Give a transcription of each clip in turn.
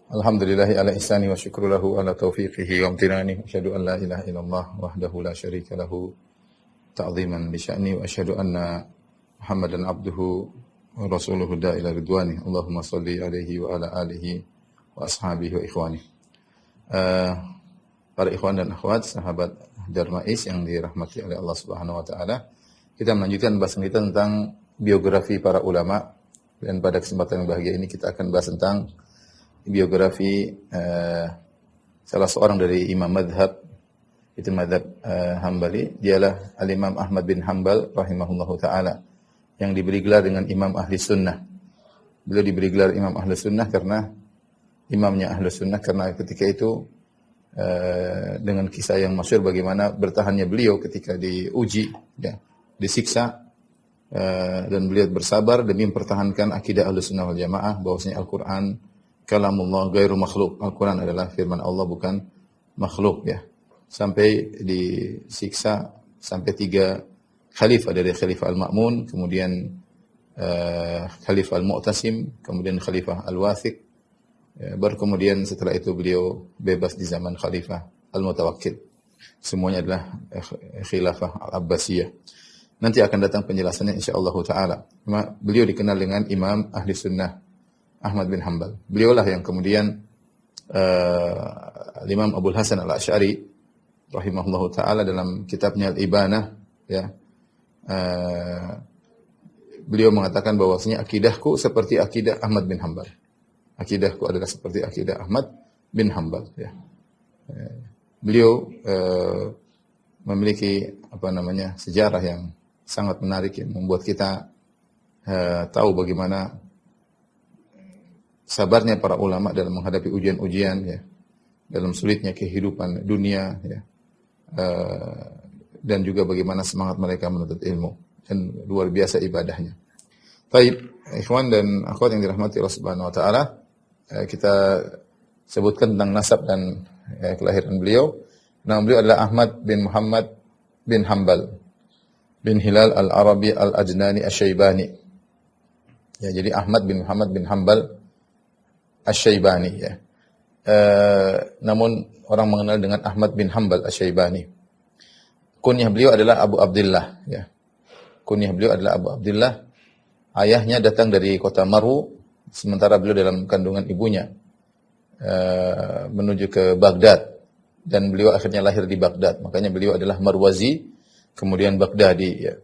Alhamdulillahi ala ihsani wa syukru lahu ala taufiqihi wa amtinani. Asyhadu an la ilaha illallah wahdahu la syarika lahu ta'ziman li sya'ni wa asyhadu anna Muhammadan abduhu wa rasuluhu da'ila ridwani. Allahumma salli alaihi wa ala alihi wa ashabihi wa ikhwani. Para ikhwan dan akhwat, sahabat Darmais yang dirahmati oleh Allah Subhanahu wa taala. Kita melanjutkan bahasan kita tentang biografi para ulama, dan pada kesempatan yang bahagia ini kita akan bahas tentang biografi salah seorang dari imam madhab, itu madhab Hambali. Dialah Al-Imam Ahmad bin Hanbal rahimahullahu ta'ala, yang diberi gelar dengan Imam Ahli Sunnah. Beliau diberi gelar Imam Ahli Sunnah karena imamnya Ahli Sunnah, karena ketika itu dengan kisah yang masyhur bagaimana bertahannya beliau ketika diuji, ya, disiksa, dan beliau bersabar demi mempertahankan akidah Ahli Sunnah wal Jamaah bahwasanya Al-Quran kalamullah ghairu makhluk. Al-Quran adalah firman Allah, bukan makhluk, ya. Sampai disiksa sampai 3 khalifah, dari Khalifah Al-Ma'mun, kemudian Khalifah Al-Mu'tasim, kemudian Khalifah Al-Wathiq. Baru kemudian setelah itu beliau bebas di zaman Khalifah Al-Mutawakkil. Semuanya adalah Khilafah Al-Abbasiyah. Nanti akan datang penjelasannya insyaallah taala. Beliau dikenal dengan Imam Ahli Sunnah Ahmad bin Hanbal. Beliaulah yang kemudian Imam Abul Hasan Al-Asy'ari rahimahullahu taala dalam kitabnya Al-Ibanah, ya, beliau mengatakan bahwasanya akidahku seperti akidah Ahmad bin Hanbal. Akidahku adalah seperti akidah Ahmad bin Hanbal, ya. Beliau memiliki sejarah yang sangat menarik, yang membuat kita tahu bagaimana sabarnya para ulama dalam menghadapi ujian-ujian, ya, dalam sulitnya kehidupan dunia, ya, dan juga bagaimana semangat mereka menuntut ilmu, dan luar biasa ibadahnya. Baik, ikhwan dan akhwat yang dirahmati Allah Subhanahu wa taala, kita sebutkan tentang nasab dan kelahiran beliau. Nama beliau adalah Ahmad bin Muhammad bin Hanbal bin Hilal Al-Arabi Al-Ajnani Asy-Syaibani. Ya, jadi Ahmad bin Muhammad bin Hanbal Asy-Syaibani, ya. Namun orang mengenal dengan Ahmad bin Hanbal Asy-Syaibani. Kunyah beliau adalah Abu Abdullah, ya. Kunyah beliau adalah Abu Abdullah. Ayahnya datang dari kota Maru, sementara beliau dalam kandungan ibunya menuju ke Baghdad, dan beliau akhirnya lahir di Baghdad. Makanya beliau adalah Marwazi, kemudian Baghdadi, ya.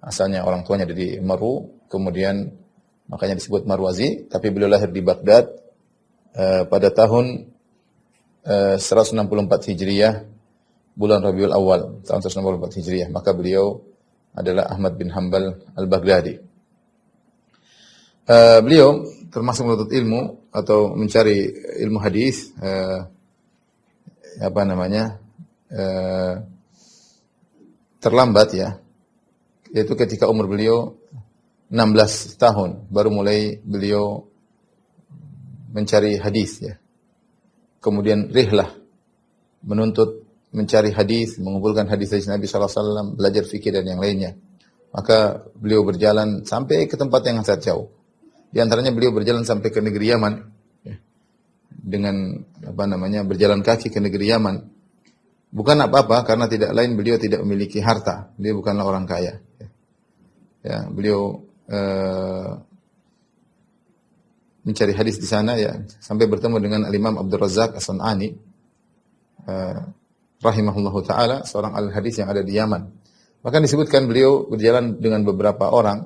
Asalnya orang tuanya dari Maru, kemudian makanya disebut Marwazi, tapi beliau lahir di Baghdad pada tahun 164 Hijriah, bulan Rabiul Awal, tahun 164 Hijriah. Maka beliau adalah Ahmad bin Hanbal Al-Baghdadi. Beliau termasuk menuntut ilmu atau mencari ilmu hadis terlambat, ya. Yaitu ketika umur beliau 16 tahun baru mulai beliau mencari hadis, ya. Kemudian rihlah menuntut mencari hadis, mengumpulkan hadis dari Nabi sallallahu alaihi wasallam, belajar fikih dan yang lainnya. Maka beliau berjalan sampai ke tempat yang sangat jauh. Di antaranya beliau berjalan sampai ke negeri Yaman, ya. Dengan berjalan kaki ke negeri Yaman. Bukan apa-apa, karena tidak lain beliau tidak memiliki harta. Beliau bukanlah orang kaya, ya. Ya, beliau mencari hadis di sana, ya, sampai bertemu dengan Al-Imam Abdul Razak As-San'ani rahimahullahu taala, seorang al-hadis yang ada di Yaman. Bahkan disebutkan beliau berjalan dengan beberapa orang.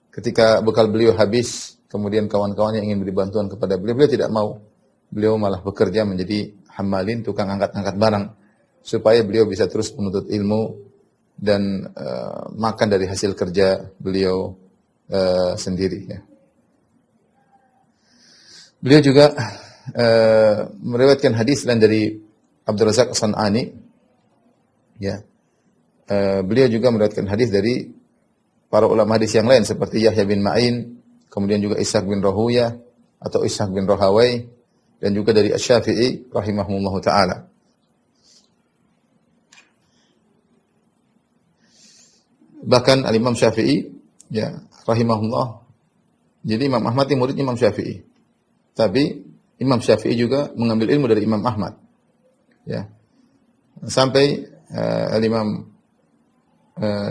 Ketika bekal beliau habis, kemudian kawan-kawannya ingin beri bantuan kepada beliau, beliau tidak mau. Beliau malah bekerja menjadi hammalin, tukang angkat-angkat barang, supaya beliau bisa terus menuntut ilmu dan makan dari hasil kerja beliau sendiri, ya. Beliau juga meriwayatkan hadis lain dari Abdul Razak As-San'ani, ya. Beliau juga meriwayatkan hadis dari para ulama hadis yang lain seperti Yahya bin Ma'in, kemudian juga Ishaq bin Rahuyah atau Ishaq bin Rahawai, dan juga dari Asy-Syafi'i rahimahullahu taala. Bahkan Al-Imam Syafi'i, ya, rahimahullah. Jadi Imam Ahmad ini murid Imam Syafi'i. Tapi Imam Syafi'i juga mengambil ilmu dari Imam Ahmad. Ya. Sampai Imam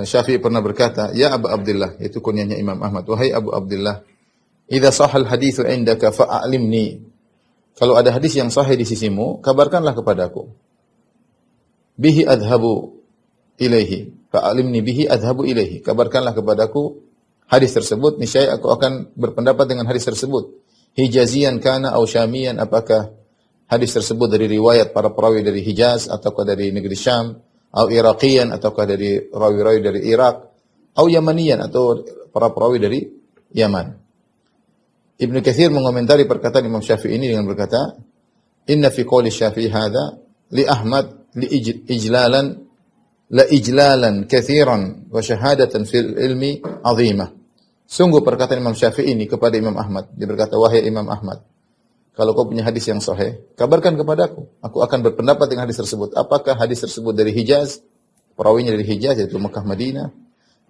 Syafi'i pernah berkata, "Ya Abu Abdullah," itu kunyahnya Imam Ahmad, "Wahai Abu Abdullah, idza sahal haditsu indaka fa'alimni." Kalau ada hadis yang sahih di sisimu, kabarkanlah kepadaku. Bihi adhabu ilaihi, fa'alimni bihi adhabu ilaihi. Kabarkanlah kepadaku hadis tersebut, niscaya aku akan berpendapat dengan hadis tersebut. Hijazian kana au syamiyan, apakah hadis tersebut dari riwayat para perawi dari Hijaz ataukah dari negeri Syam, atau Iraqiyan ataukah dari rawi-rawi dari Irak, atau Yamaniyan atau para perawi dari Yaman. Ibnu Katsir mengomentari perkataan Imam Syafi'i ini dengan berkata, "Inna fi qouli Syafi'i hadza li Ahmad li ijlalan la ijlalan katsiran wa syahadatan fil ilmi 'azimah." Sungguh perkataan Imam Syafi'i ini kepada Imam Ahmad, dia berkata, "Wahai Imam Ahmad, kalau kau punya hadis yang sahih, kabarkan kepadaku. Aku akan berpendapat dengan hadis tersebut. Apakah hadis tersebut dari Hijaz, perawinya dari Hijaz, yaitu Mekah Madinah,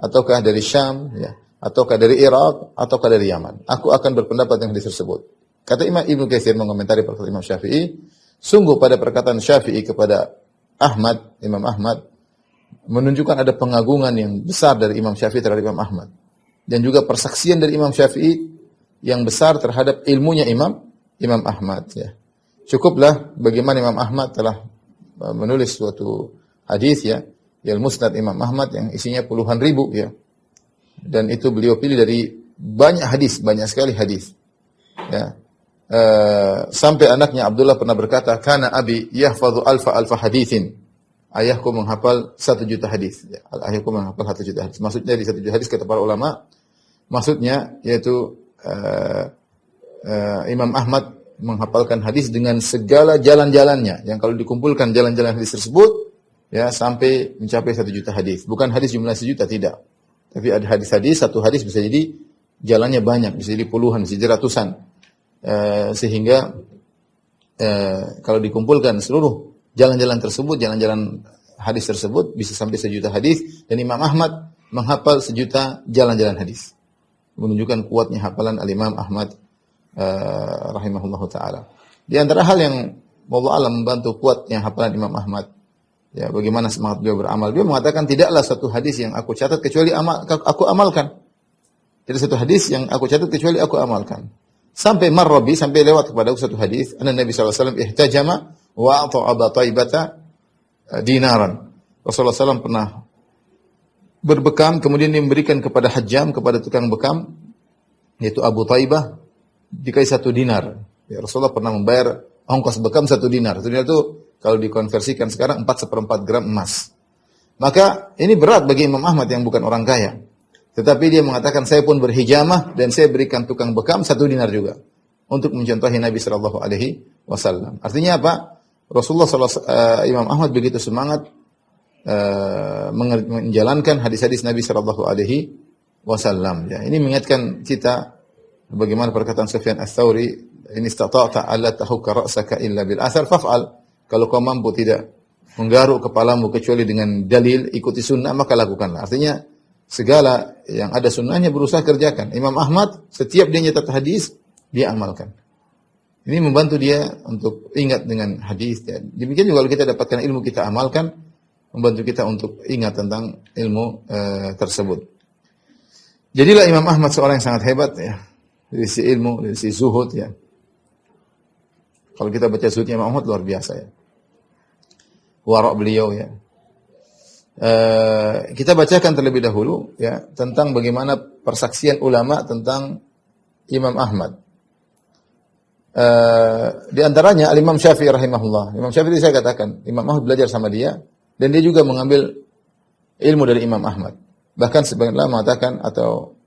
ataukah dari Syam, ya, ataukah dari Irak, ataukah dari Yaman. Aku akan berpendapat dengan hadis tersebut." Kata Imam Ibnu Katsir mengomentari perkataan Imam Syafi'i, sungguh pada perkataan Syafi'i kepada Ahmad, Imam Ahmad, menunjukkan ada pengagungan yang besar dari Imam Syafi'i terhadap Imam Ahmad. Dan juga persaksian dari Imam Syafi'i yang besar terhadap ilmunya Imam Ahmad. Ya. Cukuplah bagaimana Imam Ahmad telah menulis suatu hadis, ya, Musnad Imam Ahmad yang isinya puluhan ribu, ya. Dan itu beliau pilih dari banyak hadis, banyak sekali hadis. Ya. Sampai anaknya Abdullah pernah berkata, "Kana abi yahfadhu alfa haditsin." Ayahku menghafal 1 juta hadis. Ya. Ayahku menghafal 1 juta hadis. Maksudnya di 1 juta hadis kata para ulama, maksudnya yaitu Imam Ahmad menghafalkan hadis dengan segala jalan-jalannya. Yang kalau dikumpulkan jalan-jalan hadis tersebut, ya, sampai mencapai 1 juta hadis. Bukan hadis jumlah 1 juta, tidak. Tapi ada hadis-hadis, satu hadis bisa jadi jalannya banyak, bisa jadi puluhan, bisa jadi ratusan. Sehingga kalau dikumpulkan seluruh jalan-jalan tersebut, jalan-jalan hadis tersebut bisa sampai 1 juta hadis, dan Imam Ahmad menghafal 1 juta jalan-jalan hadis. Menunjukkan kuatnya hafalan al-Imam Ahmad rahimahullahu taala. Di antara hal yang wallahu alam membantu kuatnya hafalan Imam Ahmad, ya, bagaimana semangat beliau beramal. Beliau mengatakan, tidaklah satu hadis yang aku catat kecuali aku amalkan. Tidak satu hadis yang aku catat kecuali aku amalkan. Sampai marrabi, sampai lewat kepada aku satu hadis, anna Nabi sallallahu alaihi wasallam ihtajama wa a'ta Aba Taibata dinaran. Rasulullah SAW pernah berbekam, kemudian dia memberikan kepada hajjam, kepada tukang bekam, yaitu Abu Taibah, dikasih 1 dinar. Ya, Rasulullah pernah membayar ongkos bekam 1 dinar. 1 dinar itu kalau dikonversikan sekarang 4/4 gram emas. Maka ini berat bagi Imam Ahmad yang bukan orang kaya. Tetapi dia mengatakan, saya pun berhijamah dan saya berikan tukang bekam 1 dinar juga untuk mencontohi Nabi sallallahu alaihi wasallam. Artinya apa? Rasulullah Imam Ahmad begitu semangat menjalankan hadis-hadis Nabi sallallahu alaihi wasallam. Ya, ini mengingatkan kita bagaimana perkataan Sufyan Ats-Tsauri, "In istata'ta alla tahukka ra'saka illa bil athar faf'al." Kalau kau mampu tidak menggaruk kepalamu kecuali dengan dalil, ikuti sunnah, maka lakukanlah. Artinya segala yang ada sunnahnya berusaha kerjakan. Imam Ahmad setiap dia nyatat hadis, dia amalkan. Ini membantu dia untuk ingat dengan hadis. Demikian juga kalau kita dapatkan ilmu, kita amalkan, membantu kita untuk ingat tentang ilmu tersebut. Jadilah Imam Ahmad seorang yang sangat hebat, ya, dari sisi ilmu, dari sisi zuhud, ya. Kalau kita baca zuhudnya Imam Ahmad luar biasa, ya. Wara' beliau, ya. Kita bacakan terlebih dahulu, ya, tentang bagaimana persaksian ulama tentang Imam Ahmad. Di antaranya Imam Syafi'i rahimahullah. Imam Syafi'i saya katakan, Imam Ahmad belajar sama dia dan dia juga mengambil ilmu dari Imam Ahmad. Bahkan sebagian ulama mengatakan atau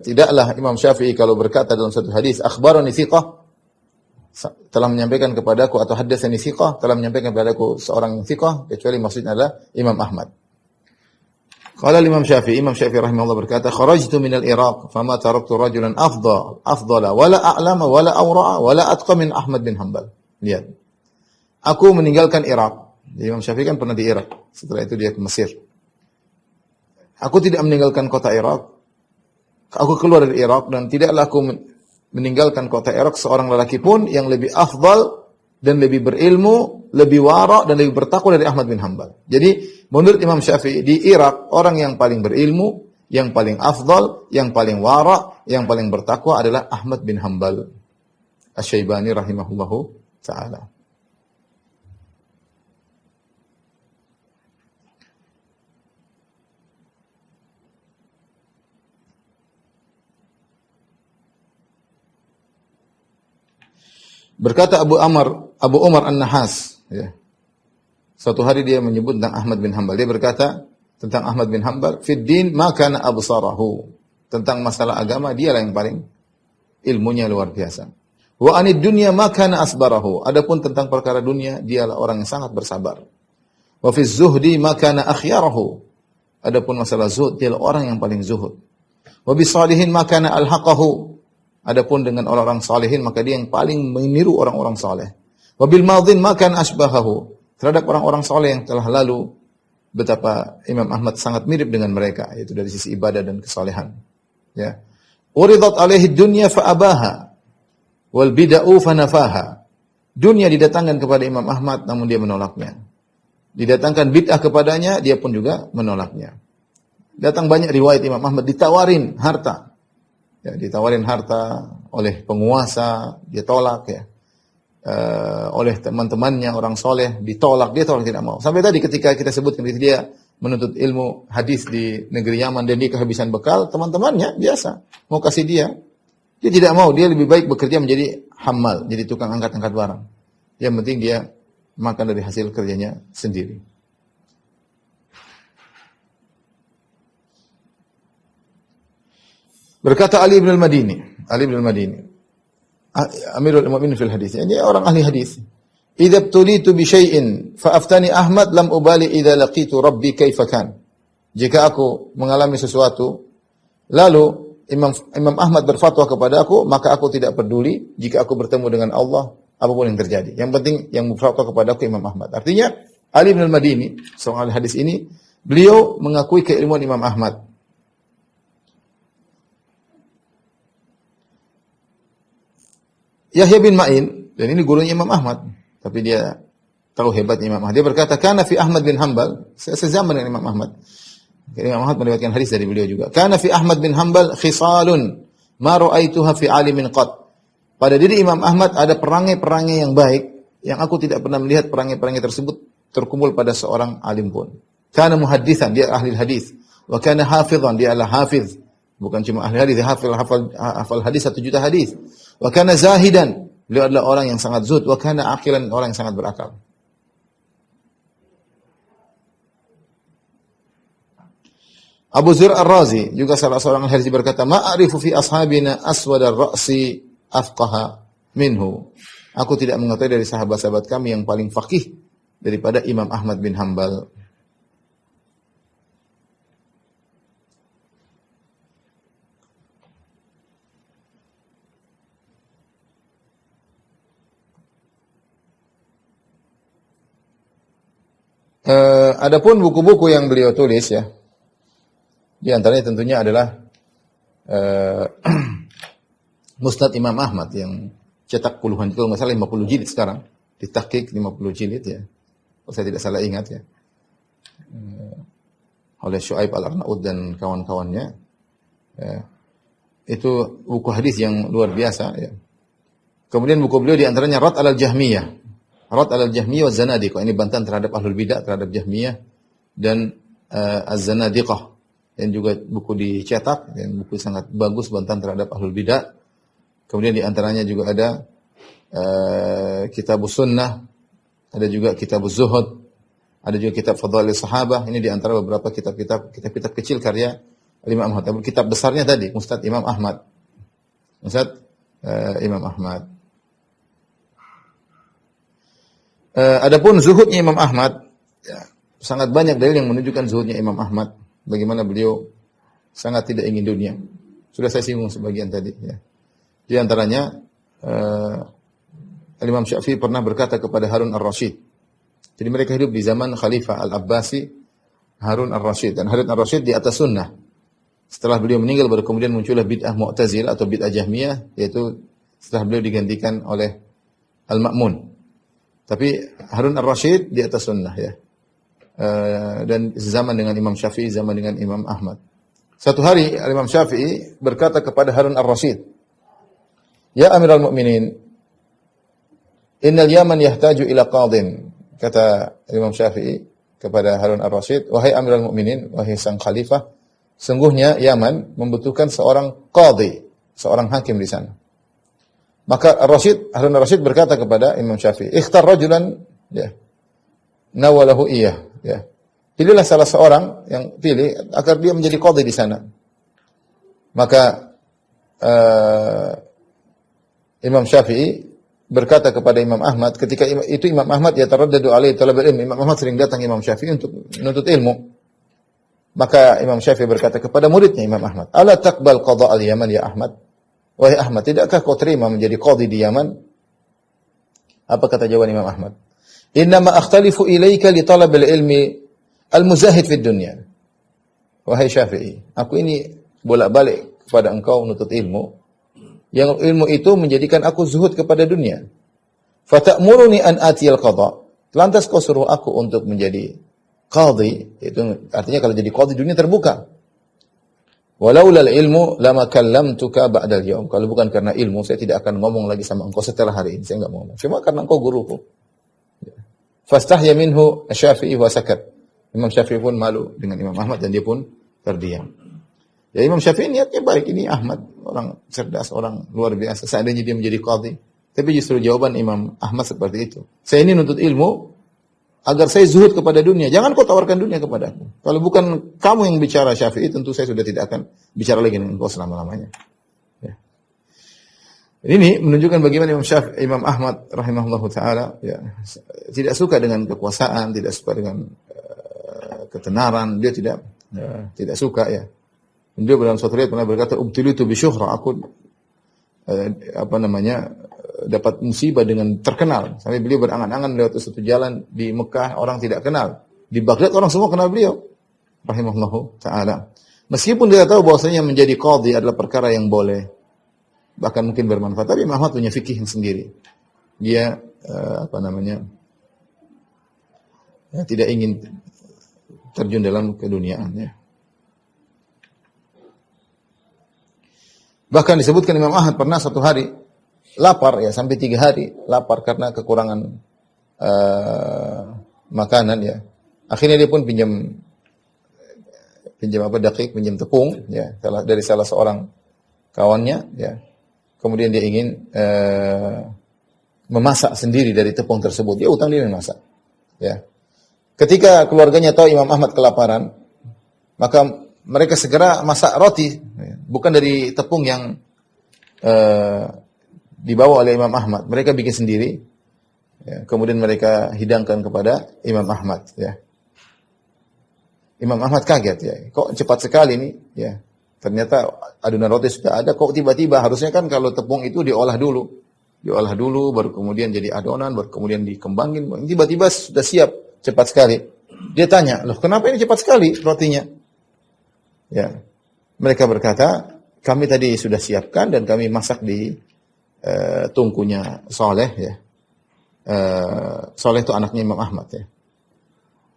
tidaklah Imam Syafi'i kalau berkata dalam satu hadis, akhbarani thiqah, telah menyampaikan kepadaku, atau haddatsani thiqah, telah menyampaikan kepadaku seorang thiqah, kecuali maksudnya adalah Imam Ahmad. Qala Imam Syafi'i rahimahullah berkata, kharajtu minal Iraq fama taraktu rajulan afdala wala a'lama wala awra'a wala atqa min Ahmad bin Hanbal. Lihat. Aku meninggalkan Irak. Imam Syafi'i kan pernah di Irak. Setelah itu dia ke Mesir. Aku tidak meninggalkan kota Irak. Aku keluar dari Irak dan tidaklah aku meninggalkan kota Irak seorang lelaki pun yang lebih afdal dan lebih berilmu, lebih wara dan lebih bertakwa dari Ahmad bin Hanbal. Jadi menurut Imam Syafi'i di Irak orang yang paling berilmu, yang paling afdal, yang paling wara, yang paling bertakwa adalah Ahmad bin Hanbal Asy-Syaibani rahimahullahu taala. Berkata Abu Umar An-Nahas, ya. Suatu hari dia menyebut tentang Ahmad bin Hanbal. Dia berkata tentang Ahmad bin Hanbal, "Fid din ma kana absarahu." Tentang masalah agama dialah yang paling ilmunya luar biasa. Wa anid dunya ma kana asbarahu. Adapun tentang perkara dunia, dialah orang yang sangat bersabar. Wa fi zuhdi ma kana akhyarahu. Adapun masalah zuhud, dialah orang yang paling zuhud. Wa bi salihin ma kana alhaqahu. Adapun dengan orang-orang salihin maka dia yang paling meniru orang-orang saleh. Wabil madhin makan asbahahu. Terhadap orang-orang saleh yang telah lalu betapa Imam Ahmad sangat mirip dengan mereka, yaitu dari sisi ibadah dan kesalehan. Ya. Uridat alaihi dunya fa abaha wal bid'u fa nafaha. Dunia didatangkan kepada Imam Ahmad namun dia menolaknya. Didatangkan bid'ah kepadanya dia pun juga menolaknya. Datang banyak riwayat Imam Ahmad ditawarin harta. Ya, ditawarin harta oleh penguasa, dia tolak ya. Oleh teman-temannya orang soleh, ditolak, dia tolak tidak mau. Sampai tadi ketika kita sebutkan dia menuntut ilmu hadis di negeri Yaman dan dia kehabisan bekal, teman-temannya biasa mau kasih dia tidak mau, dia lebih baik bekerja menjadi hammal, jadi tukang angkat-angkat barang. Yang penting dia makan dari hasil kerjanya sendiri. Berkata Ali bin al-Madini, Amirul Mu'minin fil hadis. Ini orang ahli hadis. Idza btulitu bi syai'in fa aftani Ahmad lam ubali idza laqitu rabbi kaifa kan. Jika aku mengalami sesuatu lalu Imam Ahmad berfatwa kepada aku, maka aku tidak peduli jika aku bertemu dengan Allah apapun yang terjadi. Yang penting yang berfatwa kepada aku Imam Ahmad. Artinya Ali bin al-Madini, seorang ahli hadis ini, beliau mengakui keilmuan Imam Ahmad. Yahya bin Ma'in, dan ini gurunya Imam Ahmad, tapi dia tahu hebatnya Imam Ahmad. Dia berkata, "Kana fi Ahmad bin Hanbal," sezaman dengan Imam Ahmad. Imam Ahmad meriwayatkan hadis dari beliau juga. "Kana fi Ahmad bin Hanbal khisalun ma ra'aituha fi alimin qat." Pada diri Imam Ahmad ada perangai-perangai yang baik yang aku tidak pernah melihat perangai-perangai tersebut terkumpul pada seorang alim pun. Kana muhadditsan, dia ahli hadis. Wa kana hafizan, dia adalah hafiz. Bukan cuma ahli hadis, dia hafal hadis 1 juta hadis. Wa kana zahidan, beliau adalah orang yang sangat zuhud. Wa kana aqilan, orang yang sangat berakal. Abu Zur Ar-Razi juga salah seorang ahli hadis berkata, "Ma'arifu fi ashabina aswad ar-ra'si afqaha minhu." Aku tidak mengetahui dari sahabat-sahabat kami yang paling faqih daripada Imam Ahmad bin Hanbal. Adapun buku-buku yang beliau tulis ya, di antaranya tentunya adalah Musnad Imam Ahmad yang cetak puluhan, kalau nggak salah 50 jilid sekarang, ditahqiq 50 jilid ya, kalau saya tidak salah ingat ya, oleh Syuaib Al-Arnaud dan kawan-kawannya. Ya. Itu buku hadis yang luar biasa ya. Kemudian buku beliau di antaranya Rad al-Jahmiyah. Rad al-Jahmiyah wa Zanadiqah. Ini bantahan terhadap Ahlul Bidah, terhadap Jahmiyah dan Az-Zanadiqah. Dan juga buku dicetak, dan buku sangat bagus bantahan terhadap Ahlul Bidah. Kemudian di antaranya juga ada Kitabus Sunnah, ada juga Kitabuz Zuhud, ada juga kitab Fadhailus Sahabah. Ini di antara beberapa kitab-kitab kecil karya Imam Ahmad. Kitab besarnya tadi Musnad Imam Ahmad. Musnad Imam Ahmad. Adapun zuhudnya Imam Ahmad, ya, sangat banyak dalil yang menunjukkan zuhudnya Imam Ahmad. Bagaimana beliau sangat tidak ingin dunia. Sudah saya singgung sebagian tadi. Ya. Di antaranya, Imam Syafi'i pernah berkata kepada Harun Ar-Rasyid. Jadi mereka hidup di zaman Khalifah Al-Abbasi, Harun Ar-Rasyid. Dan Harun Ar-Rasyid di atas sunnah. Setelah beliau meninggal baru kemudian muncullah bid'ah Mu'tazilah atau bid'ah Jahmiyah, yaitu setelah beliau digantikan oleh Al-Ma'mun. Tapi Harun Ar-Rasyid di atas sunnah ya. Dan zaman dengan Imam Syafi'i, zaman dengan Imam Ahmad. Satu hari Imam Syafi'i berkata kepada Harun Ar-Rasyid, "Ya Amirul Mukminin, innal Yaman yahtaju ila qadhin." Kata Imam Syafi'i kepada Harun Ar-Rasyid, "Wahai Amirul Mukminin, wahai sang khalifah, sungguhnya Yaman membutuhkan seorang qadhi, seorang hakim di sana." Maka Harun Ar-Rasyid berkata kepada Imam Syafi'i, "Ikhtar rajulan ya, nawalahu iyah." Ya. Pilihlah salah seorang yang pilih agar dia menjadi qadhi di sana. Maka Imam Syafi'i berkata kepada Imam Ahmad, ketika itu Imam Ahmad ya taraddadu alaihi talabul ilmi. Imam Ahmad sering datang Imam Syafi'i untuk menuntut ilmu. Maka Imam Syafi'i berkata kepada muridnya Imam Ahmad, "Ala taqbal qada al-Yaman ya Ahmad?" Wahai Ahmad, tidakkah kau terima menjadi qadhi di Yaman? Apa kata jawaban Imam Ahmad? "Innama akhtalifu ilaika li talabil ilmi al-muzahid fid dunya." Wahai Syafi'i, aku ini bolak-balik kepada engkau menuntut ilmu, yang ilmu itu menjadikan aku zuhud kepada dunia. Fata'muruni an atiyal qadha. Lantas kau suruh aku untuk menjadi qadhi, itu artinya kalau jadi qadhi dunia terbuka. Walaulal ilmu lama kallamtuka ba'dal yaum. Kalau bukan karena ilmu, saya tidak akan ngomong lagi sama engkau setelah hari ini. Saya enggak mau ngomong. Cuma karena engkau guruku. Fastahya minhu Syafi'i wa sakat. Imam Syafi'i pun malu dengan Imam Ahmad dan dia pun terdiam. Ya Imam Syafi'i niatnya baik, ini Ahmad orang cerdas, orang luar biasa. Seandainya dia menjadi qadhi, tapi justru jawaban Imam Ahmad seperti itu. Saya ini nuntut ilmu agar saya zuhud kepada dunia. Jangan kau tawarkan dunia kepadaku. Kalau bukan kamu yang bicara Syafi'i, tentu saya sudah tidak akan bicara lagi dengan engkau selama-lamanya. Ya. Ini menunjukkan bagaimana Imam Ahmad rahimahullahu taala ya, tidak suka dengan kekuasaan, tidak suka dengan ketenaran, dia tidak suka ya. Dia dalam suatu riwayat pernah berkata, "Ubtilitu bi syuhra." Aku dapat musibah dengan terkenal. Sampai beliau berangan-angan lewat satu jalan di Mekah, orang tidak kenal. Di Baghdad orang semua kenal beliau. Rahimahullahu ta'ala. Meskipun dia tahu bahwasanya menjadi qadhi adalah perkara yang boleh, bahkan mungkin bermanfaat. Tapi Imam Ahmad punya fikih yang sendiri. Dia tidak ingin terjun dalam keduniaan. Ya. Bahkan disebutkan Imam Ahmad pernah satu hari lapar ya, sampai 3 hari lapar karena kekurangan makanan ya. Akhirnya dia pun pinjam tepung ya dari salah seorang kawannya ya. Kemudian dia ingin memasak sendiri dari tepung tersebut. Dia utang dia memasak. Ya. Ketika keluarganya tahu Imam Ahmad kelaparan, maka mereka segera masak roti, bukan dari tepung yang dibawa oleh Imam Ahmad. Mereka bikin sendiri, ya. Kemudian mereka hidangkan kepada Imam Ahmad. Ya. Imam Ahmad kaget, ya. Kok cepat sekali ini? Ya. Ternyata adonan roti sudah ada. Kok tiba-tiba? Harusnya kan kalau tepung itu diolah dulu, baru kemudian jadi adonan, baru kemudian dikembangin. Tiba-tiba sudah siap, cepat sekali. Dia tanya, loh kenapa ini cepat sekali rotinya? Ya, mereka berkata, kami tadi sudah siapkan dan kami masak di tungkunya Saleh ya. Saleh itu anaknya Imam Ahmad ya.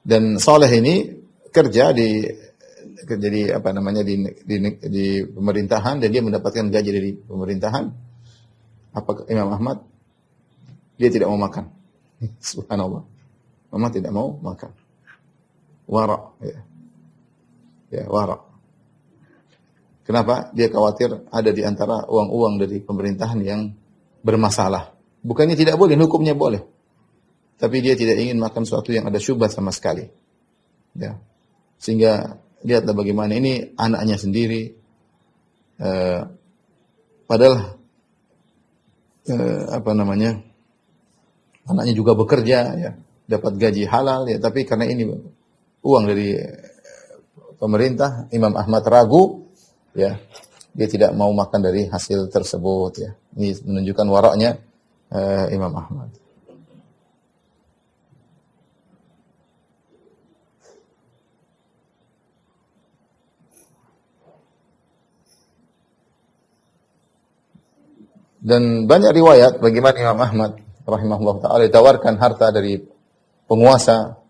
Dan Saleh ini kerja di pemerintahan dan dia mendapatkan gaji dari pemerintahan. Apa Imam Ahmad? Dia tidak mau makan. Subhanallah. Imam tidak mau makan. Wara ya. Ya, wara. Kenapa? Dia khawatir ada di antara uang-uang dari pemerintahan yang bermasalah. Bukannya tidak boleh, hukumnya boleh. Tapi dia tidak ingin makan sesuatu yang ada syubhat sama sekali. Ya. Sehingga lihatlah bagaimana ini anaknya sendiri. Padahal anaknya juga bekerja, ya, dapat gaji halal, ya. Tapi karena ini uang dari pemerintah, Imam Ahmad ragu. Ya, dia tidak mau makan dari hasil tersebut ya. Ini menunjukkan waraknya Imam Ahmad. Dan banyak riwayat bagaimana Imam Ahmad rahimahullah taala ditawarkan harta dari penguasa,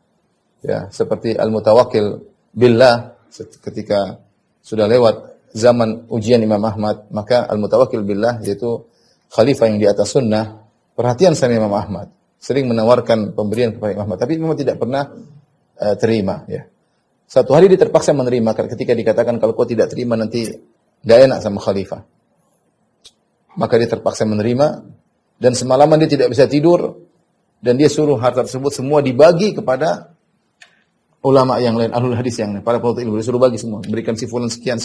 ya, seperti al-mutawakkil billah ketika sudah lewat zaman ujian Imam Ahmad, maka al-mutawakkil billah yaitu khalifah yang di atas sunnah, perhatian sama Imam Ahmad, sering menawarkan pemberian kepada Imam Ahmad, tapi memang tidak pernah terima, ya. Satu hari dia terpaksa menerima ketika dikatakan kalau kau tidak terima nanti enggak enak sama khalifah. Maka dia terpaksa menerima dan semalaman dia tidak bisa tidur dan dia suruh harta tersebut semua dibagi kepada ulama yang lain, ahlul hadis yang lain, para penuntut ilmu, disuruh bagi semua, berikan si fulan sekian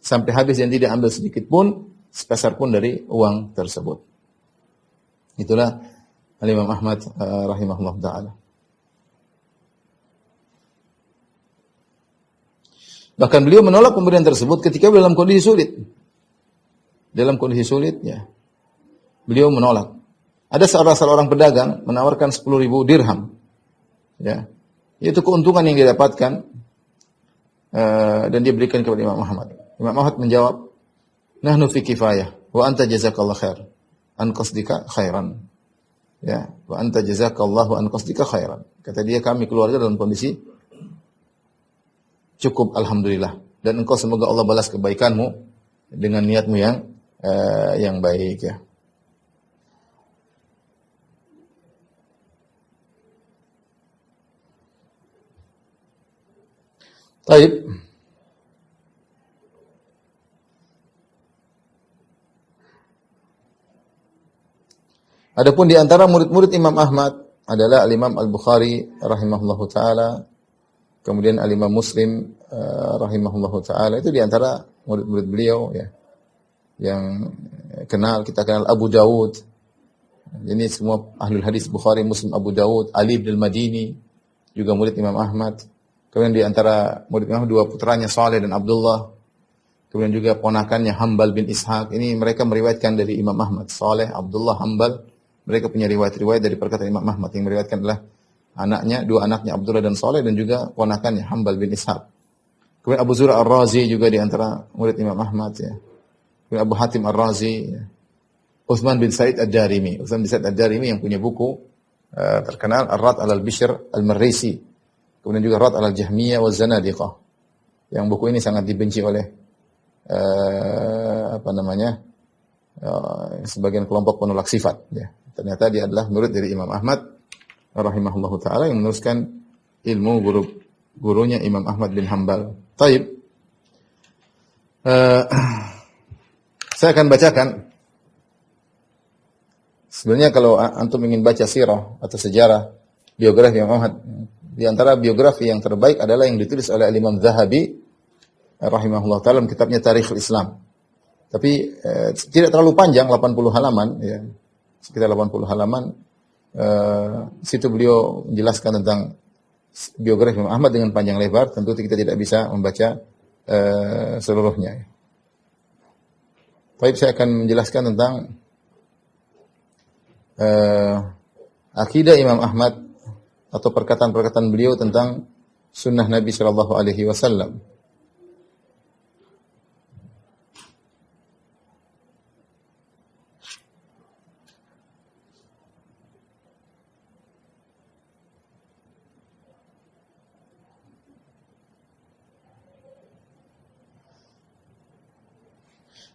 sampai habis dan tidak ambil sedikit pun, sepeser pun dari uang tersebut. Itulah Imam Ahmad rahimahullah taala. Bahkan beliau menolak pemberian tersebut ketika dalam kondisi sulit. Dalam kondisi sulit, ya, beliau menolak. Ada salah seorang pedagang menawarkan 10.000 dirham, ya, itu keuntungan yang dia dapatkan, dan dia berikan kepada Imam Ahmad. Imam Ahmad menjawab, nahnu fi kifayah, wa anta jazakallah khair, an qasdika khairan. Ya, wa anta jazakallahu an qasdika khairan. Kata dia, kami keluarga dalam kondisi cukup, alhamdulillah. Dan engkau semoga Allah balas kebaikanmu dengan niatmu yang baik, ya. Baik. Adapun di antara murid-murid Imam Ahmad adalah Al-Imam Al-Bukhari rahimahullahu taala, kemudian Al-Imam Muslim rahimahullahu taala, itu di antara murid-murid beliau, ya, yang kita kenal Abu Dawud. Ini semua ahlul hadis, Bukhari, Muslim, Abu Dawud, Ali bin Al-Madini juga murid Imam Ahmad. Kemudian di antara murid Imam Ahmad dua putranya Saleh dan Abdullah. Kemudian juga ponakannya Hambal bin Ishaq. Ini mereka meriwayatkan dari Imam Ahmad. Saleh, Abdullah, Hambal, mereka punya riwayat-riwayat dari perkataan Imam Ahmad. Yang meriwayatkan adalah dua anaknya Abdullah dan Saleh, dan juga ponakannya Hambal bin Ishaq. Kemudian Abu Zur'a Ar-Razi juga di antara murid Imam Ahmad, ya. Kemudian Abu Hatim Ar-Razi, ya. Utsman bin Sa'id Ad-Darimi. Utsman bin Sa'id Ad-Darimi yang punya buku terkenal Ar-Rad al-Bishr al-Marrisi. Kemudian juga Rad al-Jahmiyah wa Zanadiqah. Yang buku ini sangat dibenci oleh sebagian kelompok penolak sifat, ya. Ternyata dia adalah murid dari Imam Ahmad rahimahullahu taala yang meneruskan ilmu gurunya Imam Ahmad bin Hanbal. Taib. Saya akan bacakan. Sebenarnya kalau antum ingin baca sirah atau sejarah biografi Imam Ahmad, di antara biografi yang terbaik adalah yang ditulis oleh Imam Zahabi rahimahullah taala dalam kitabnya Tarikhul Islam. Tapi tidak terlalu panjang, 80 halaman, ya. Sekitar 80 halaman. Situ beliau menjelaskan tentang biografi Imam Ahmad dengan panjang lebar. Tentu kita tidak bisa membaca seluruhnya. Baik, saya akan menjelaskan tentang akidah Imam Ahmad atau perkataan-perkataan beliau tentang sunnah Nabi Shallallahu Alaihi Wasallam.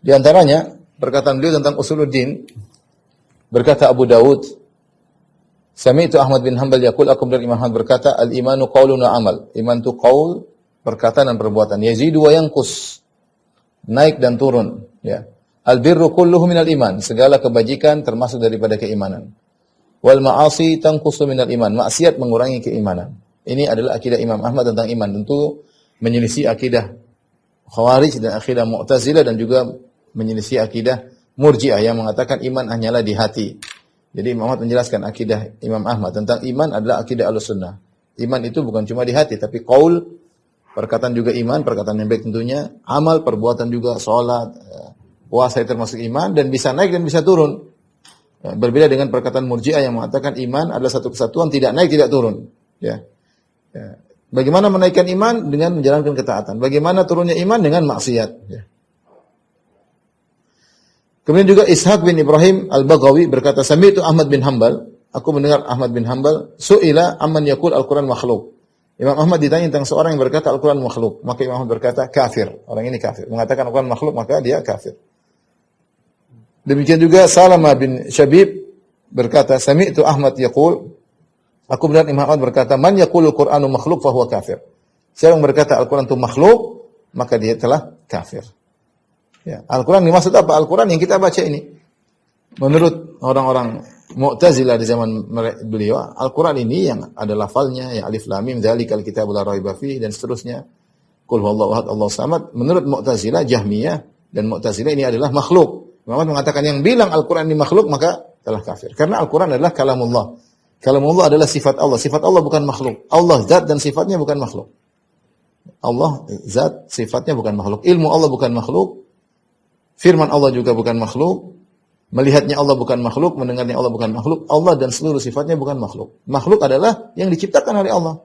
Di antaranya perkataan beliau tentang usuluddin, berkata Abu Dawud, Sami'tu Ahmad bin Hanbal yaqul, aku dari Imam Ahmad berkata, al-imanu qaulun wa amal. Iman itu qaul, perkataan dan perbuatan. Yazidu wa yanqus, naik dan turun, ya. Al-birru kulluhu minal iman, segala kebajikan termasuk daripada keimanan. Wal ma'asi tanqusu minal iman, maksiat mengurangi keimanan. Ini adalah akidah Imam Ahmad tentang iman. Tentu menyelisih akidah Khawarij dan akidah Mu'tazilah, dan juga menyelisih akidah Murji'ah yang mengatakan iman hanyalah di hati. Jadi Imam Ahmad menjelaskan akidah Imam Ahmad tentang iman adalah akidah Ahlussunnah. Iman itu bukan cuma di hati, tapi qaul, perkataan juga iman, perkataan yang baik tentunya, amal, perbuatan juga, salat, puasa itu termasuk iman, dan bisa naik dan bisa turun. Berbeda dengan perkataan Murji'ah yang mengatakan iman adalah satu kesatuan, tidak naik, tidak turun. Ya. Bagaimana menaikkan iman? Dengan menjalankan ketaatan. Bagaimana turunnya iman? Dengan maksiat. Ya. Kemudian juga Ishaq bin Ibrahim Al-Baghawi berkata, Sami'tu Ahmad bin Hanbal, aku mendengar Ahmad bin Hanbal, su'ila amman yaqul Al-Quran makhluk. Imam Ahmad ditanya tentang seorang yang berkata Al-Quran makhluk, maka Imam Ahmad berkata kafir. Orang ini kafir. Mengatakan Al-Quran makhluk, maka dia kafir. Demikian juga Salama bin Syabib berkata, Sami'tu Ahmad yaqul, aku mendengar Imam Ahmad berkata, man yaqulul Qur'anu makhluk fahuwa kafir. Siapa yang berkata Al-Quran itu makhluk, maka dia telah kafir. Ya, Al-Quran dimaksud apa? Al-Quran yang kita baca ini. Menurut orang-orang Mu'tazilah di zaman beliau, Al-Quran ini yang ada lafalnya, yang alif lam mim, dzalikal kitabul la raiba fihi dan seterusnya. Qul huwallahu ahad, Allahu samad. Menurut Mu'tazilah, Jahmiyah dan Mu'tazilah ini adalah makhluk. Muhammad mengatakan yang bilang Al-Quran ini makhluk maka telah kafir. Karena Al-Quran adalah kalamullah. Kalamullah adalah sifat Allah. Sifat Allah bukan makhluk. Allah zat dan sifatnya bukan makhluk. Allah zat, sifatnya bukan makhluk. Ilmu Allah bukan makhluk. Firman Allah juga bukan makhluk. Melihatnya Allah bukan makhluk. Mendengarnya Allah bukan makhluk. Allah dan seluruh sifatnya bukan makhluk. Makhluk adalah yang diciptakan oleh Allah.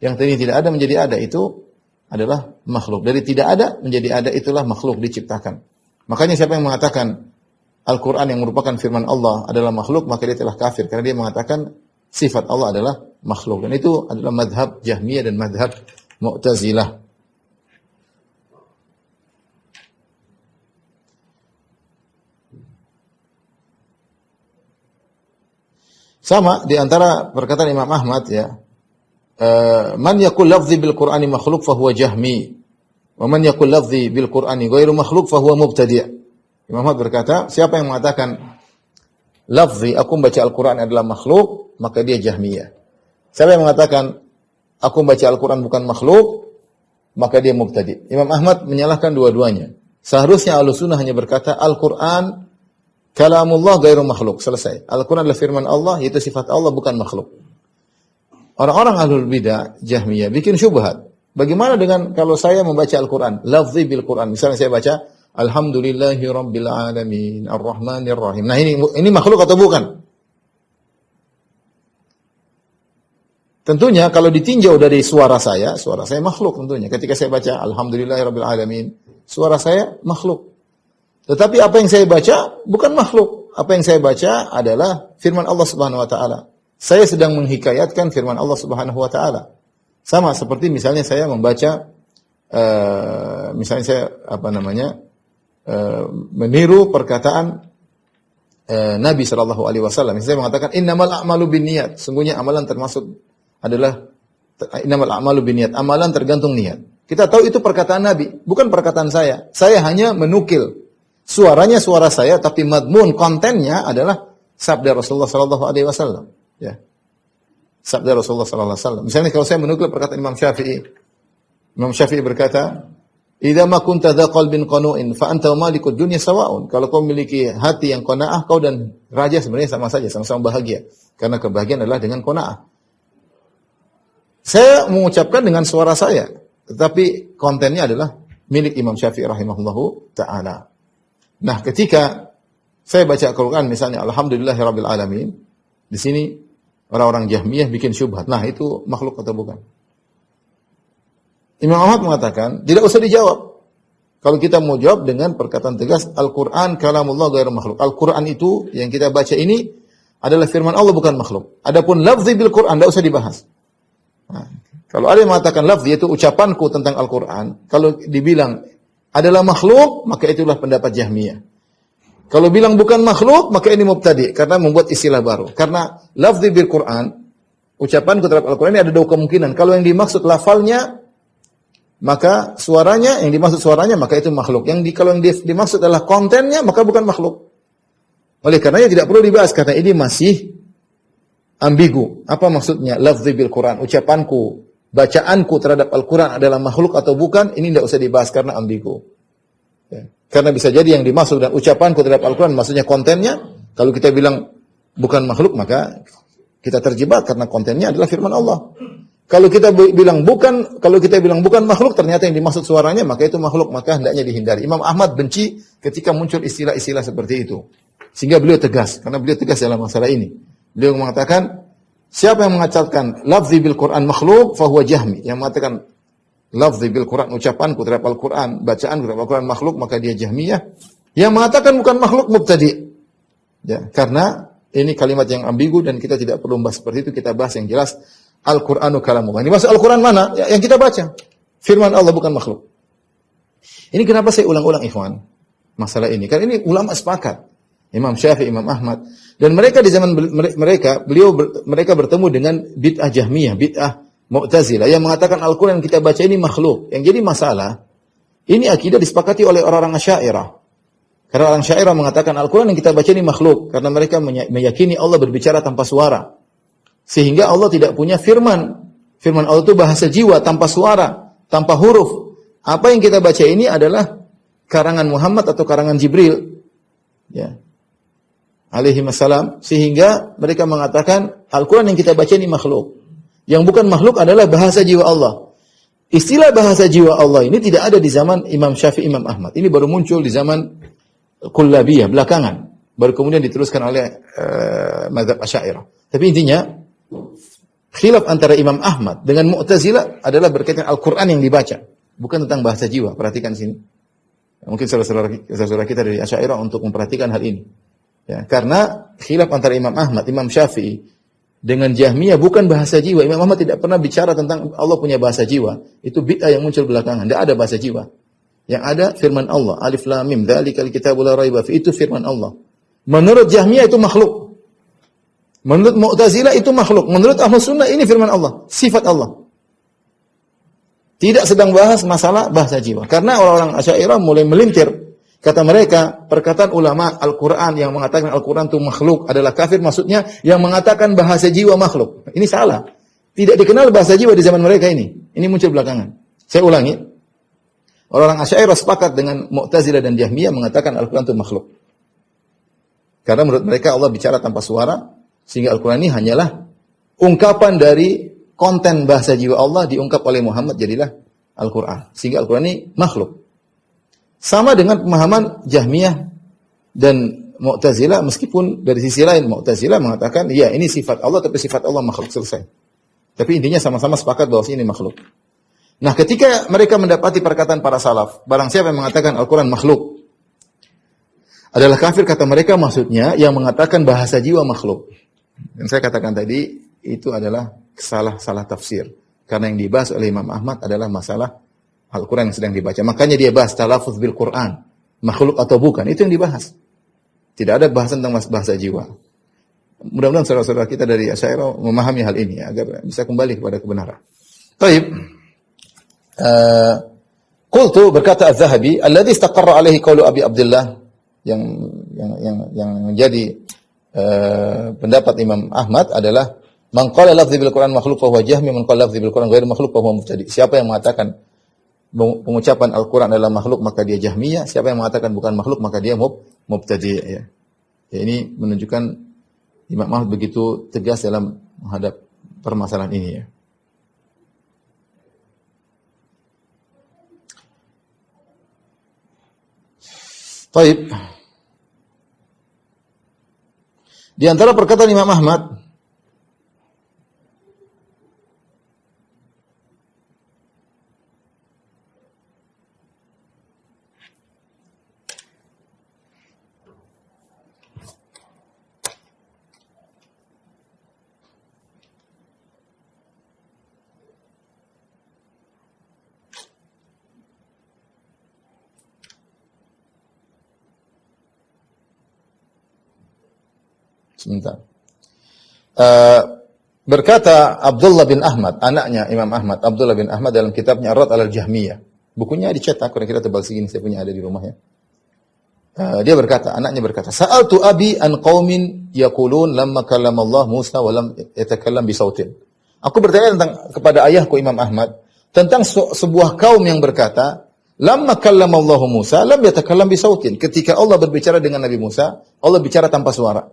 Yang tadi tidak ada menjadi ada, itu adalah makhluk. Dari tidak ada menjadi ada, itulah makhluk diciptakan. Makanya siapa yang mengatakan Al-Quran yang merupakan firman Allah adalah makhluk, maka dia telah kafir. Karena dia mengatakan sifat Allah adalah makhluk. Dan itu adalah madhab Jahmiyah dan madhab Mu'tazilah. Sama di antara perkataan Imam Ahmad ya, man yaqul lafzi bil Qur'ani makhluk fa huwa jahmi, wa man yaqul lafzi bil Qur'ani ghairu makhluk fa huwa mubtadi'. Imam Ahmad berkata, siapa yang mengatakan lafzi aku membaca Al-Qur'an adalah makhluk, maka dia Jahmiyah. Siapa yang mengatakan aku membaca Al-Qur'an bukan makhluk, maka dia mubtadi'. Imam Ahmad menyalahkan dua-duanya. Seharusnya Ahlussunnah hanya berkata Al-Qur'an kalamullah ghairu makhluk, selesai. Al-Quran adalah firman Allah, yaitu sifat Allah, bukan makhluk. Orang-orang ahlul bidah, Jahmiyah, bikin syubhat. Bagaimana dengan kalau saya membaca Al-Quran, lafzi bil Quran. Misalnya saya baca, Alhamdulillahi Rabbil Alamin, Ar-Rahmanir Rahim. Nah ini makhluk atau bukan? Tentunya kalau ditinjau dari suara saya makhluk tentunya. Ketika saya baca, Alhamdulillahi Rabbil Alamin, suara saya makhluk. Tetapi apa yang saya baca bukan makhluk. Apa yang saya baca adalah firman Allah Subhanahu wa taala. Saya sedang menghikayatkan firman Allah Subhanahu wa taala. Sama seperti misalnya saya membaca misalnya saya meniru perkataan Nabi sallallahu alaihi wasallam. Saya mengatakan innamal a'malu binniyat. Sungguhnya amalan termasuk adalah innamal a'malu binniyat. Amalan tergantung niat. Kita tahu itu perkataan Nabi, bukan perkataan saya. Saya hanya menukil suaranya suara saya, tapi madmun kontennya adalah sabda Rasulullah sallallahu alaihi wasallam. Ya. Sabda Rasulullah sallallahu alaihi wasallam. Misalnya kalau saya menukil perkataan Imam Syafi'i. Imam Syafi'i berkata, "Idza ma kunta dza qalbin qanu'in fa anta wa malikud dunya sawa'un." Kalau kau memiliki hati yang qanaah, kau dan raja sebenarnya sama saja, sama-sama bahagia. Karena kebahagiaan adalah dengan qanaah. Saya mengucapkan dengan suara saya, tetapi kontennya adalah milik Imam Syafi'i rahimahullahu taala. Nah, ketika saya baca Al-Quran misalnya Alhamdulillahirabbil alamin, di sini orang-orang Jahmiyah bikin syubhat. Nah, itu makhluk atau bukan? Imam Ahmad mengatakan, tidak usah dijawab. Kalau kita mau jawab dengan perkataan tegas, Al-Quran kalamullah ghairu makhluk. Al-Quran itu yang kita baca ini adalah firman Allah, bukan makhluk. Adapun lafzi bil Quran tidak usah dibahas. Nah, kalau ada yang mengatakan lafzi itu ucapanku tentang Al-Quran, kalau dibilang adalah makhluk, maka itulah pendapat Jahmiyah. Kalau bilang bukan makhluk, maka ini mubtadi, karena membuat istilah baru. Karena lafzi bil Quran, ucapanku terhadap Al-Quran ini ada dua kemungkinan. Kalau yang dimaksud lafalnya, maka suaranya, yang dimaksud suaranya, maka itu makhluk. Kalau yang dimaksud adalah kontennya, maka bukan makhluk. Oleh karenanya tidak perlu dibahas, karena ini masih ambigu. Apa maksudnya lafzi bil Quran? Ucapanku, bacaanku terhadap Al-Quran adalah makhluk atau bukan, ini tidak usah dibahas karena ambigu. Ya. Karena bisa jadi yang dimaksud dan ucapanku terhadap Al-Quran, maksudnya kontennya, kalau kita bilang bukan makhluk, maka kita terjebak karena kontennya adalah firman Allah. Kalau kita bilang bukan makhluk, ternyata yang dimaksud suaranya, maka itu makhluk, maka hendaknya dihindari. Imam Ahmad benci ketika muncul istilah-istilah seperti itu. Sehingga beliau tegas, karena beliau tegas dalam masalah ini. Beliau mengatakan, siapa yang mengatakan lafzi bil Quran makhluk, fahuwa jahmi. Yang mengatakan lafzi bil Quran, ucapanku terhadap Al-Quran, bacaanku terhadap Al-Quran makhluk, maka dia Jahmiyah. Yang mengatakan bukan makhluk mubtadi'. Ya, karena ini kalimat yang ambigu dan kita tidak perlu membahas seperti itu, kita bahas yang jelas. Al-Qur'anu kalamullah. Ini maksud Al-Qur'an mana? Ya, yang kita baca. Firman Allah bukan makhluk. Ini kenapa saya ulang-ulang ikhwan masalah ini? Karena ini ulama sepakat. Imam Syafi'i, Imam Ahmad, dan mereka di zaman mereka bertemu dengan bid'ah Jahmiyah, bid'ah Mu'tazilah yang mengatakan Al-Qur'an yang kita baca ini makhluk. Yang jadi masalah, ini akidah disepakati oleh orang-orang Asy'ariyah. Karena orang Asy'ariyah mengatakan Al-Qur'an yang kita baca ini makhluk karena mereka meyakini Allah berbicara tanpa suara. Sehingga Allah tidak punya firman. Firman Allah itu bahasa jiwa tanpa suara, tanpa huruf. Apa yang kita baca ini adalah karangan Muhammad atau karangan Jibril. Ya. Alaihi wassalam, sehingga mereka mengatakan Al-Quran yang kita baca ini makhluk. Yang bukan makhluk adalah bahasa jiwa Allah. Istilah bahasa jiwa Allah ini tidak ada di zaman Imam Syafi'i, Imam Ahmad. Ini baru muncul di zaman Kullabiyah, belakangan. Baru kemudian diteruskan oleh mazhab Asy'ariyah. Tapi intinya, khilaf antara Imam Ahmad dengan Mu'tazilah adalah berkaitan Al-Quran yang dibaca. Bukan tentang bahasa jiwa. Perhatikan sini. Mungkin saudara-saudara kita dari Asy'ariyah untuk memperhatikan hal ini. Ya, karena khilaf antara Imam Ahmad, Imam Syafi'i dengan Jahmiyah bukan bahasa jiwa. Imam Ahmad tidak pernah bicara tentang Allah punya bahasa jiwa. Itu bid'ah yang muncul belakangan. Tidak ada bahasa jiwa. Yang ada firman Allah. Alif Lam Mim. Dzalikal kitabu la raiba fi. Itu firman Allah. Menurut Jahmiyah itu makhluk. Menurut Mu'tazilah itu makhluk. Menurut Ahlus Sunnah ini firman Allah. Sifat Allah. Tidak sedang bahas masalah bahasa jiwa. Karena orang-orang Asy'ariyah mulai melintir. Kata mereka, perkataan ulama Al-Quran yang mengatakan Al-Quran itu makhluk adalah kafir, maksudnya yang mengatakan bahasa jiwa makhluk. Ini salah. Tidak dikenal bahasa jiwa di zaman mereka ini. Ini muncul belakangan. Saya ulangi. Orang-orang Asy'ariyah sepakat dengan Mu'tazilah dan Jahmiyah mengatakan Al-Quran itu makhluk. Karena menurut mereka Allah bicara tanpa suara, sehingga Al-Quran ini hanyalah ungkapan dari konten bahasa jiwa Allah diungkap oleh Muhammad, jadilah Al-Quran. Sehingga Al-Quran ini makhluk. Sama dengan pemahaman Jahmiyah dan Mu'tazilah, meskipun dari sisi lain Mu'tazilah mengatakan, ya ini sifat Allah, tapi sifat Allah makhluk, selesai. Tapi intinya sama-sama sepakat bahwa ini makhluk. Nah, ketika mereka mendapati perkataan para salaf, barang siapa yang mengatakan Al-Quran makhluk, adalah kafir, kata mereka, maksudnya yang mengatakan bahasa jiwa makhluk. Dan saya katakan tadi, itu adalah salah tafsir. Karena yang dibahas oleh Imam Ahmad adalah masalah Al-Quran yang sedang dibaca. Makanya dia bahas talafuz bil Quran. Makhluk atau bukan. Itu yang dibahas. Tidak ada bahasan tentang bahasa jiwa. Mudah-mudahan saudara-saudara kita dari Asy'ariyah memahami hal ini agar bisa kembali kepada kebenaran. Baik. Qultu, berkata Az-Zahabi, alladhi istaqarra alaihi qawlu Abi Abdullah, yang menjadi pendapat Imam Ahmad adalah man qala lafzi bil Quran makhluk fa huwa jahmi, man qala lafzi bil Quran ghairu makhluk fa huwa mubtadi'. Siapa yang mengatakan pengucapan Al-Quran adalah makhluk, maka dia Jahmiyah. Siapa yang mengatakan bukan makhluk, maka dia mubtadi'. Ya. Ya, ini menunjukkan Imam Ahmad begitu tegas dalam menghadap permasalahan ini. Ya. Baik. Di antara perkataan Imam Ahmad, sebentar. Berkata Abdullah bin Ahmad, anaknya Imam Ahmad, Abdullah bin Ahmad dalam kitabnya Ar-Rad 'alal Jahmiyah. Bukunya dicetak, kira-kira tebal segini, saya punya ada di rumah ya. Dia berkata, anaknya berkata, Sa'altu abi an qaumin yaqulun lamma kallama Allah Musa wa lam yatakallam bi sautin. Aku bertanya kepada ayahku Imam Ahmad tentang sebuah kaum yang berkata, lamma kallama Allah Musa lam yatakallam bi sautin. Ketika Allah berbicara dengan Nabi Musa, Allah bicara tanpa suara.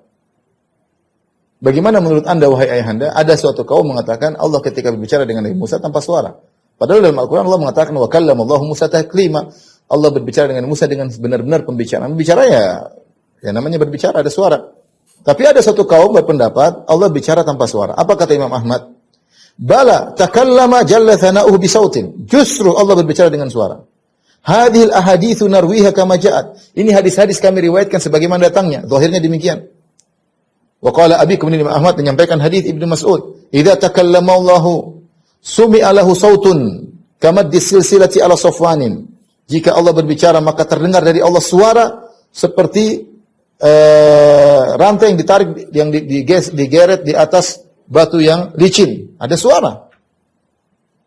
Bagaimana menurut Anda, wahai ayahanda, ada suatu kaum mengatakan Allah ketika berbicara dengan Nabi Musa tanpa suara. Padahal dalam Al-Quran Allah mengatakan wa kallama Allah Musa taklima. Allah berbicara dengan Musa dengan benar-benar pembicaraan. Bicara ya namanya berbicara, ada suara. Tapi ada satu kaum berpendapat Allah bicara tanpa suara. Apa kata Imam Ahmad? Bala takallama jalla thana'uhu bisautin. Justru Allah berbicara dengan suara. Hadhil ahaditsu narwiha kama ja'at. Ini hadis-hadis kami riwayatkan sebagaimana datangnya. Zahirnya demikian. Wa qala Abi, kemudian Imam Ahmad menyampaikan hadis Ibnu Mas'ud, "Idza takallama Allahu sumi'a lahu sautun kama disilsilati ala safwanin." Jika Allah berbicara maka terdengar dari Allah suara seperti rantai yang ditarik, yang digeret di atas batu yang licin. Ada suara.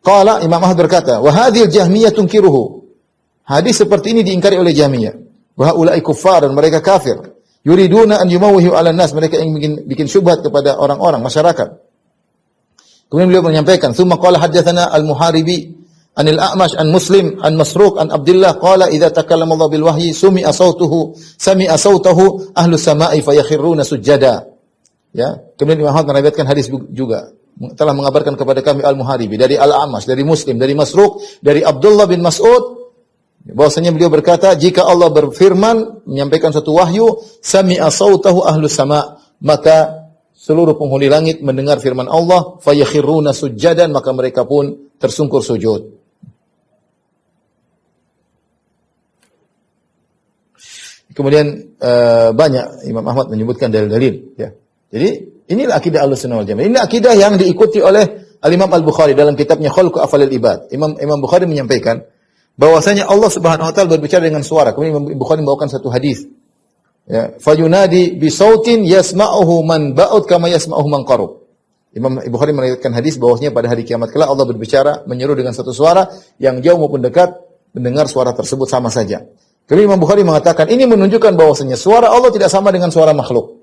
Qala, Imam Ahmad berkata, "Wa hadhil Jahmiyah tunkiruhu." Hadis seperti ini diingkari oleh Jahmiyah. Wa haula'i kuffar, dan mereka kafir. Yuriduna an yumawwihu 'alan nas, mereka ingin bikin syubhat kepada orang-orang, masyarakat. Kemudian beliau menyampaikan, "Tsumma qala haddatsana al-Muharibi anil A'mash an Muslim an Masruq an Abdullah qala idza takallama Allah bil wahyi sami'a sautahu ahlu sama'i fayakhiruna sujada." Ya, kemudian Imam Ahmad meriwayatkan hadis juga, telah mengabarkan kepada kami Al-Muharibi dari Al-A'mash, dari Muslim, dari Masruq, dari Abdullah bin Mas'ud, bahwasanya beliau berkata, jika Allah berfirman menyampaikan satu wahyu, sami'a sautahu ahlu sama', maka seluruh penghuni langit mendengar firman Allah, fayakhiruna sujjadan, maka mereka pun tersungkur sujud. Kemudian banyak Imam Ahmad menyebutkan dalil-dalil, ya. Jadi inilah akidah Ahlussunnah wal Jamaah. Ini akidah yang diikuti oleh Al-Imam Al-Bukhari dalam kitabnya Khalqu Afalil Ibad. Imam Bukhari menyampaikan bahwasanya Allah Subhanahu wa taala berbicara dengan suara. Kemudian Imam Bukhari membawakan satu hadis. Ya, fayunadi bi sautin yasma'uhu man ba'ud kama yasma'uhu man qarub. Imam Bukhari meriwayatkan hadis bahwasanya pada hari kiamat kelak Allah berbicara menyeru dengan satu suara, yang jauh maupun dekat mendengar suara tersebut sama saja. Kemudian Imam Bukhari mengatakan ini menunjukkan bahwasanya suara Allah tidak sama dengan suara makhluk.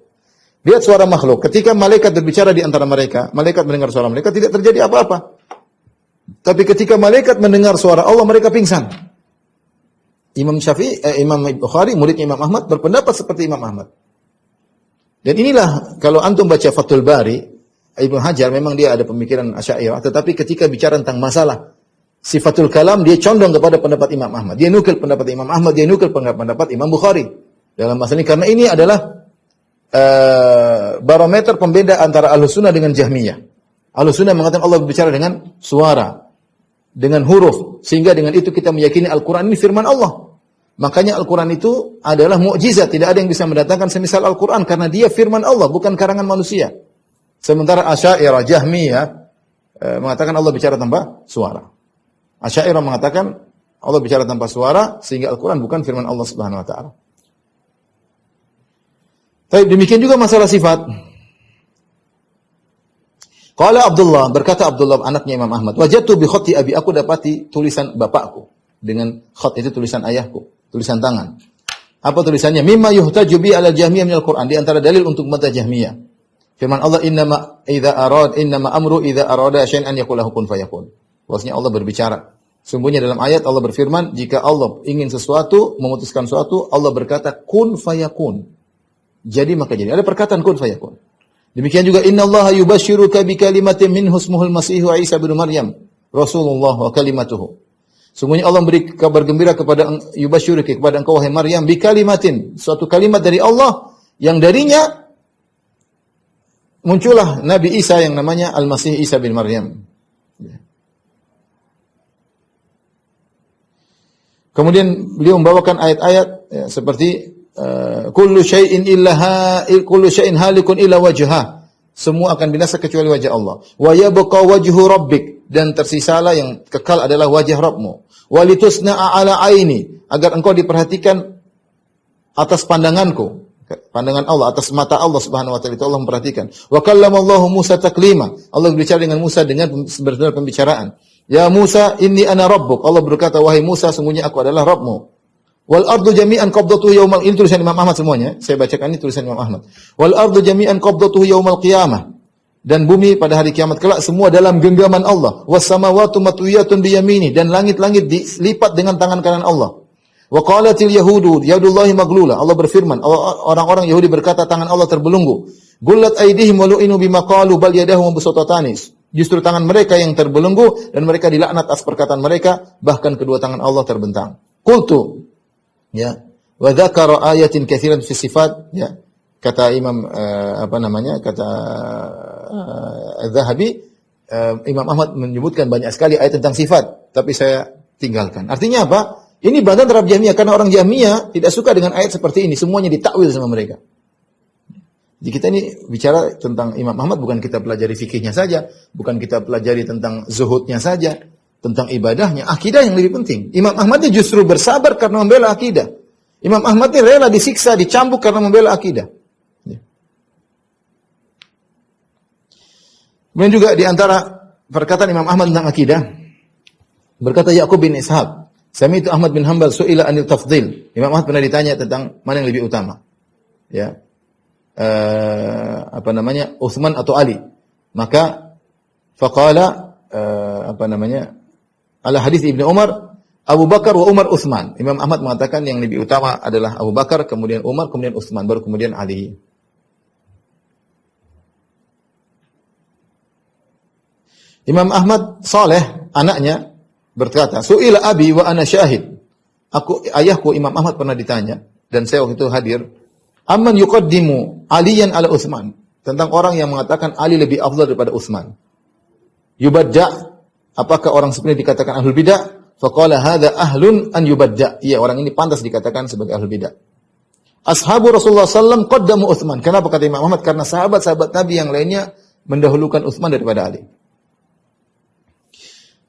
Lihat suara makhluk, ketika malaikat berbicara di antara mereka, malaikat mendengar suara mereka, tidak terjadi apa-apa. Tapi ketika malaikat mendengar suara Allah, mereka pingsan. Imam Bukhari, muridnya Imam Ahmad, berpendapat seperti Imam Ahmad. Dan inilah, kalau antum baca Fathul Bari, Ibnu Hajar memang dia ada pemikiran Asy'ariyah, tetapi ketika bicara tentang masalah sifatul kalam, dia condong kepada pendapat Imam Ahmad. Dia nukil pendapat Imam Ahmad, dia nukil pendapat Imam Bukhari dalam masalah ini, karena ini adalah barometer pembeda antara Ahlussunnah dengan Jahmiyah. Ahlussunnah mengatakan Allah berbicara dengan suara, dengan huruf, sehingga dengan itu kita meyakini Al-Quran ini firman Allah. Makanya Al-Quran itu adalah mukjizat, tidak ada yang bisa mendatangkan semisal Al-Quran, karena dia firman Allah, bukan karangan manusia. Sementara Asy'ariyah, Jahmiyah mengatakan Allah bicara tanpa suara. Asy'ariyah mengatakan Allah bicara tanpa suara, sehingga Al-Quran bukan firman Allah Subhanahu wa taala. Tapi demikian juga masalah sifat. Qala Abdullah, berkata Abdullah anaknya Imam Ahmad, wajadtu bi khatti abi, aku dapati tulisan bapakku. Dengan khat itu tulisan ayahku, tulisan tangan. Apa tulisannya? Mimma yuhtaju bi ala Jahmiyah minal Qur'an, di antara dalil untuk mata Jahmiyah. Firman Allah, innama amru idza arada syai'an yaqul lahu kun fayakun. Bahwasanya Allah berbicara. Sungguhnya dalam ayat Allah berfirman, jika Allah ingin sesuatu, memutuskan sesuatu, Allah berkata kun fayakun. Jadi maka jadi. Ada perkataan kun fayakun. Demikian juga innallaha yubashshiruka bi kalimatin minhu ismuhul Masih Isa bin Maryam Rasulullah wa kalimatuhu. Sungguhnya Allah memberi kabar gembira kepada yubashshiruka, kepada engkau wahai Maryam, bi kalimatin, suatu kalimat dari Allah yang darinya muncullah Nabi Isa yang namanya Al-Masih Isa bin Maryam. Kemudian beliau membawakan ayat-ayat ya, seperti kullu syai'in halikun illa wajhah. Semua akan binasa kecuali wajah Allah. Wa yabqa wajhu rabbik, dan tersisalah yang kekal adalah wajah Rabbmu. Wa litusna'a ala aini, agar engkau diperhatikan atas pandanganku. Pandangan Allah, atas mata Allah Subhanahu wa taala, itu Allah memperhatikan. Wa kallamallahu Musa taklima. Allah berbicara dengan Musa dengan benar pembicaraan. Ya Musa, inni ana rabbuk. Allah berkata, wahai Musa, sungguhnya aku adalah Rabbmu. Wal ardu jami'an qabdatuhu yaumal, ini tulisan Imam Ahmad semuanya. Saya bacakan ini tulisan Imam Ahmad. Wal ardu jami'an qabdatuhu yaumal qiyamah. Dan bumi pada hari kiamat kelak semua dalam genggaman Allah. Was samawati matwiyatun bi yamini, dan langit-langit dilipat dengan tangan kanan Allah. Wa qalatil yahudu yadullahi maglula. Allah berfirman, orang-orang Yahudi berkata tangan Allah terbelenggu. Gullat aydihim wa lu'inu bima qalu bal yadahu mabsuutatan. Justru tangan mereka yang terbelenggu dan mereka dilaknat atas perkataan mereka, bahkan kedua tangan Allah terbentang. Qultu, ya, wa dzakara ayatin katsiran fi sifat, ya, kata Imam kata Az-Zahabi, Imam Ahmad menyebutkan banyak sekali ayat tentang sifat, tapi saya tinggalkan. Artinya apa? Ini bantahan terhadap Jahmiyah karena orang Jahmiyah tidak suka dengan ayat seperti ini, semuanya ditakwil sama mereka. Jadi kita ini bicara tentang Imam Ahmad bukan kita pelajari fikihnya saja, bukan kita pelajari tentang zuhudnya saja, tentang ibadahnya, akidah yang lebih penting. Imam Ahmad ini justru bersabar karena membela akidah. Imam Ahmad ini rela disiksa, dicambuk karena membela akidah. Kemudian juga di antara perkataan Imam Ahmad tentang akidah, berkata Ya'qub bin Ishaq, Sami'tu Ahmad bin Hanbal su'ila anil tafdhil. Imam Ahmad pernah ditanya tentang mana yang lebih utama. Ya. Utsman atau Ali. Maka faqala ala hadis Ibnu Umar, Abu Bakar wa Umar Utsman. Imam Ahmad mengatakan yang lebih utama adalah Abu Bakar, kemudian Umar, kemudian Utsman, baru kemudian Ali. Imam Ahmad Saleh, anaknya, berkata, Su'ila abi wa ana syahid. Ayahku Imam Ahmad pernah ditanya, dan saya waktu itu hadir, amman yuqaddimu Aliyan ala Utsman. Tentang orang yang mengatakan Ali lebih afdal daripada Utsman. Yubadda, apakah orang seperti dikatakan ahlul bidah? Faqala hadza ahlun an yubadda. Iya, orang ini pantas dikatakan sebagai ahlul bidah. Ashabu Rasulullah sallallahu qaddamu Utsman. Kenapa kata Imam Ahmad? Karena sahabat-sahabat Nabi yang lainnya mendahulukan Utsman daripada Ali.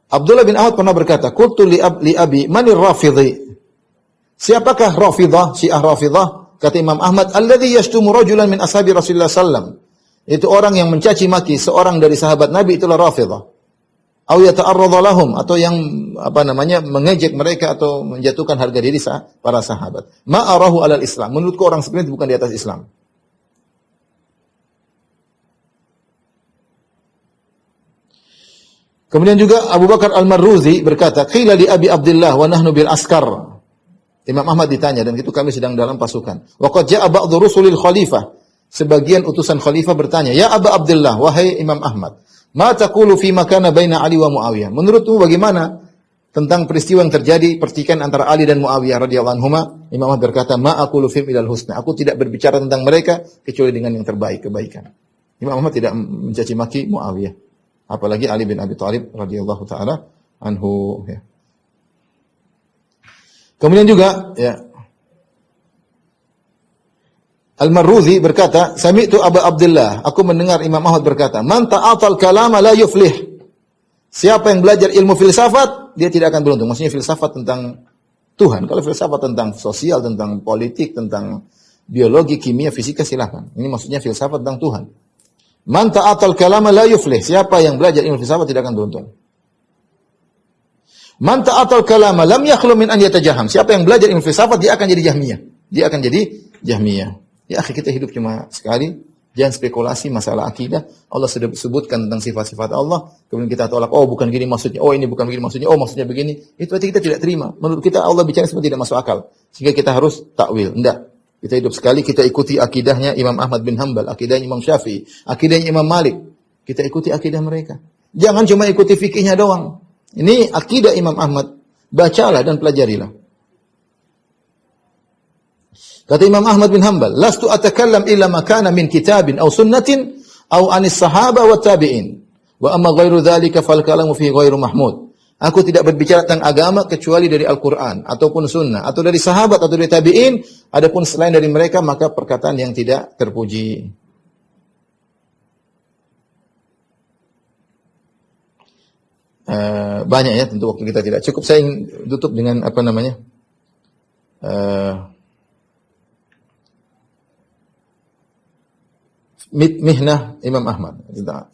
Abdullah bin Ahmad pernah berkata, qultu li abi manir rafidhi? Siapakah Rafidah, Syiah Rafidah? Kata Imam Ahmad, alladhi yashtumu rajulan min ashabi Rasulullah sallam. Itu orang yang mencaci maki seorang dari sahabat Nabi, itulah Rafidah. Au yata'arradha lahum, atau yang mengejek mereka atau menjatuhkan harga diri para sahabat. Ma arahu alal Islam. Menurutku orang seperti itu bukan di atas Islam. Kemudian juga Abu Bakar Al-Marruzi berkata, qila li Abi Abdullah wa nahnu bil askar. Imam Ahmad ditanya, dan itu kami sedang dalam pasukan. Wa qad ja'a ba'dhu rusulil khalifah. Sebagian utusan khalifah bertanya, ya Aba Abdullah, wahai Imam Ahmad, ma taqulu fi ma kana baina Ali wa Muawiyah? Menurutmu bagaimana tentang peristiwa yang terjadi pertikaian antara Ali dan Muawiyah radhiyallahu anhuma? Imam Ahmad berkata, ma aqulu fihim ilal husna. Aku tidak berbicara tentang mereka kecuali dengan yang terbaik, kebaikan. Imam Ahmad tidak mencaci maki Muawiyah, apalagi Ali bin Abi Thalib radhiyallahu taala anhu, ya. Kemudian juga, ya, Al-Marruzi berkata, Sami'tu Abu Abdullah, aku mendengar Imam Ahmad berkata, man ta'atal kalama la yuflih. Siapa yang belajar ilmu filsafat, dia tidak akan beruntung. Maksudnya filsafat tentang Tuhan. Kalau filsafat tentang sosial, tentang politik, tentang biologi, kimia, fisika, silakan. Ini maksudnya filsafat tentang Tuhan. Man ta'atal kalama la yuflih. Siapa yang belajar ilmu filsafat tidak akan beruntung. Man ta'atal kalama lam yakhlu min an yatajaham. Siapa yang belajar ilmu filsafat, dia akan jadi Jahmiyah. Dia akan jadi Jahmiyah. Ya akhi, kita hidup cuma sekali. Jangan spekulasi masalah akidah. Allah sudah sebutkan tentang sifat-sifat Allah, kemudian kita tolak, oh bukan gini maksudnya, oh ini bukan begini maksudnya, oh maksudnya begini. Itu berarti kita tidak terima. Menurut kita Allah bicara seperti tidak masuk akal. Sehingga kita harus takwil. Enggak. Kita hidup sekali, kita ikuti akidahnya Imam Ahmad bin Hanbal, akidahnya Imam Syafi'i, akidahnya Imam Malik. Kita ikuti akidah mereka. Jangan cuma ikuti fikihnya doang. Ini akidah Imam Ahmad. Bacalah dan pelajarilah. Kata Imam Ahmad bin Hanbal, lastu atakallam illa ma kana min kitabin aw sunnatin aw anis sahaba wa tabi'in. Wa amma ghairu dzalika fal kalamu fi ghairu mahmud. Aku tidak berbicara tentang agama kecuali dari Al-Qur'an ataupun sunnah atau dari sahabat atau dari tabi'in, adapun selain dari mereka maka perkataan yang tidak terpuji. Banyak ya, tentu waktu kita tidak cukup. Saya ingin tutup dengan mihnah Imam Ahmad.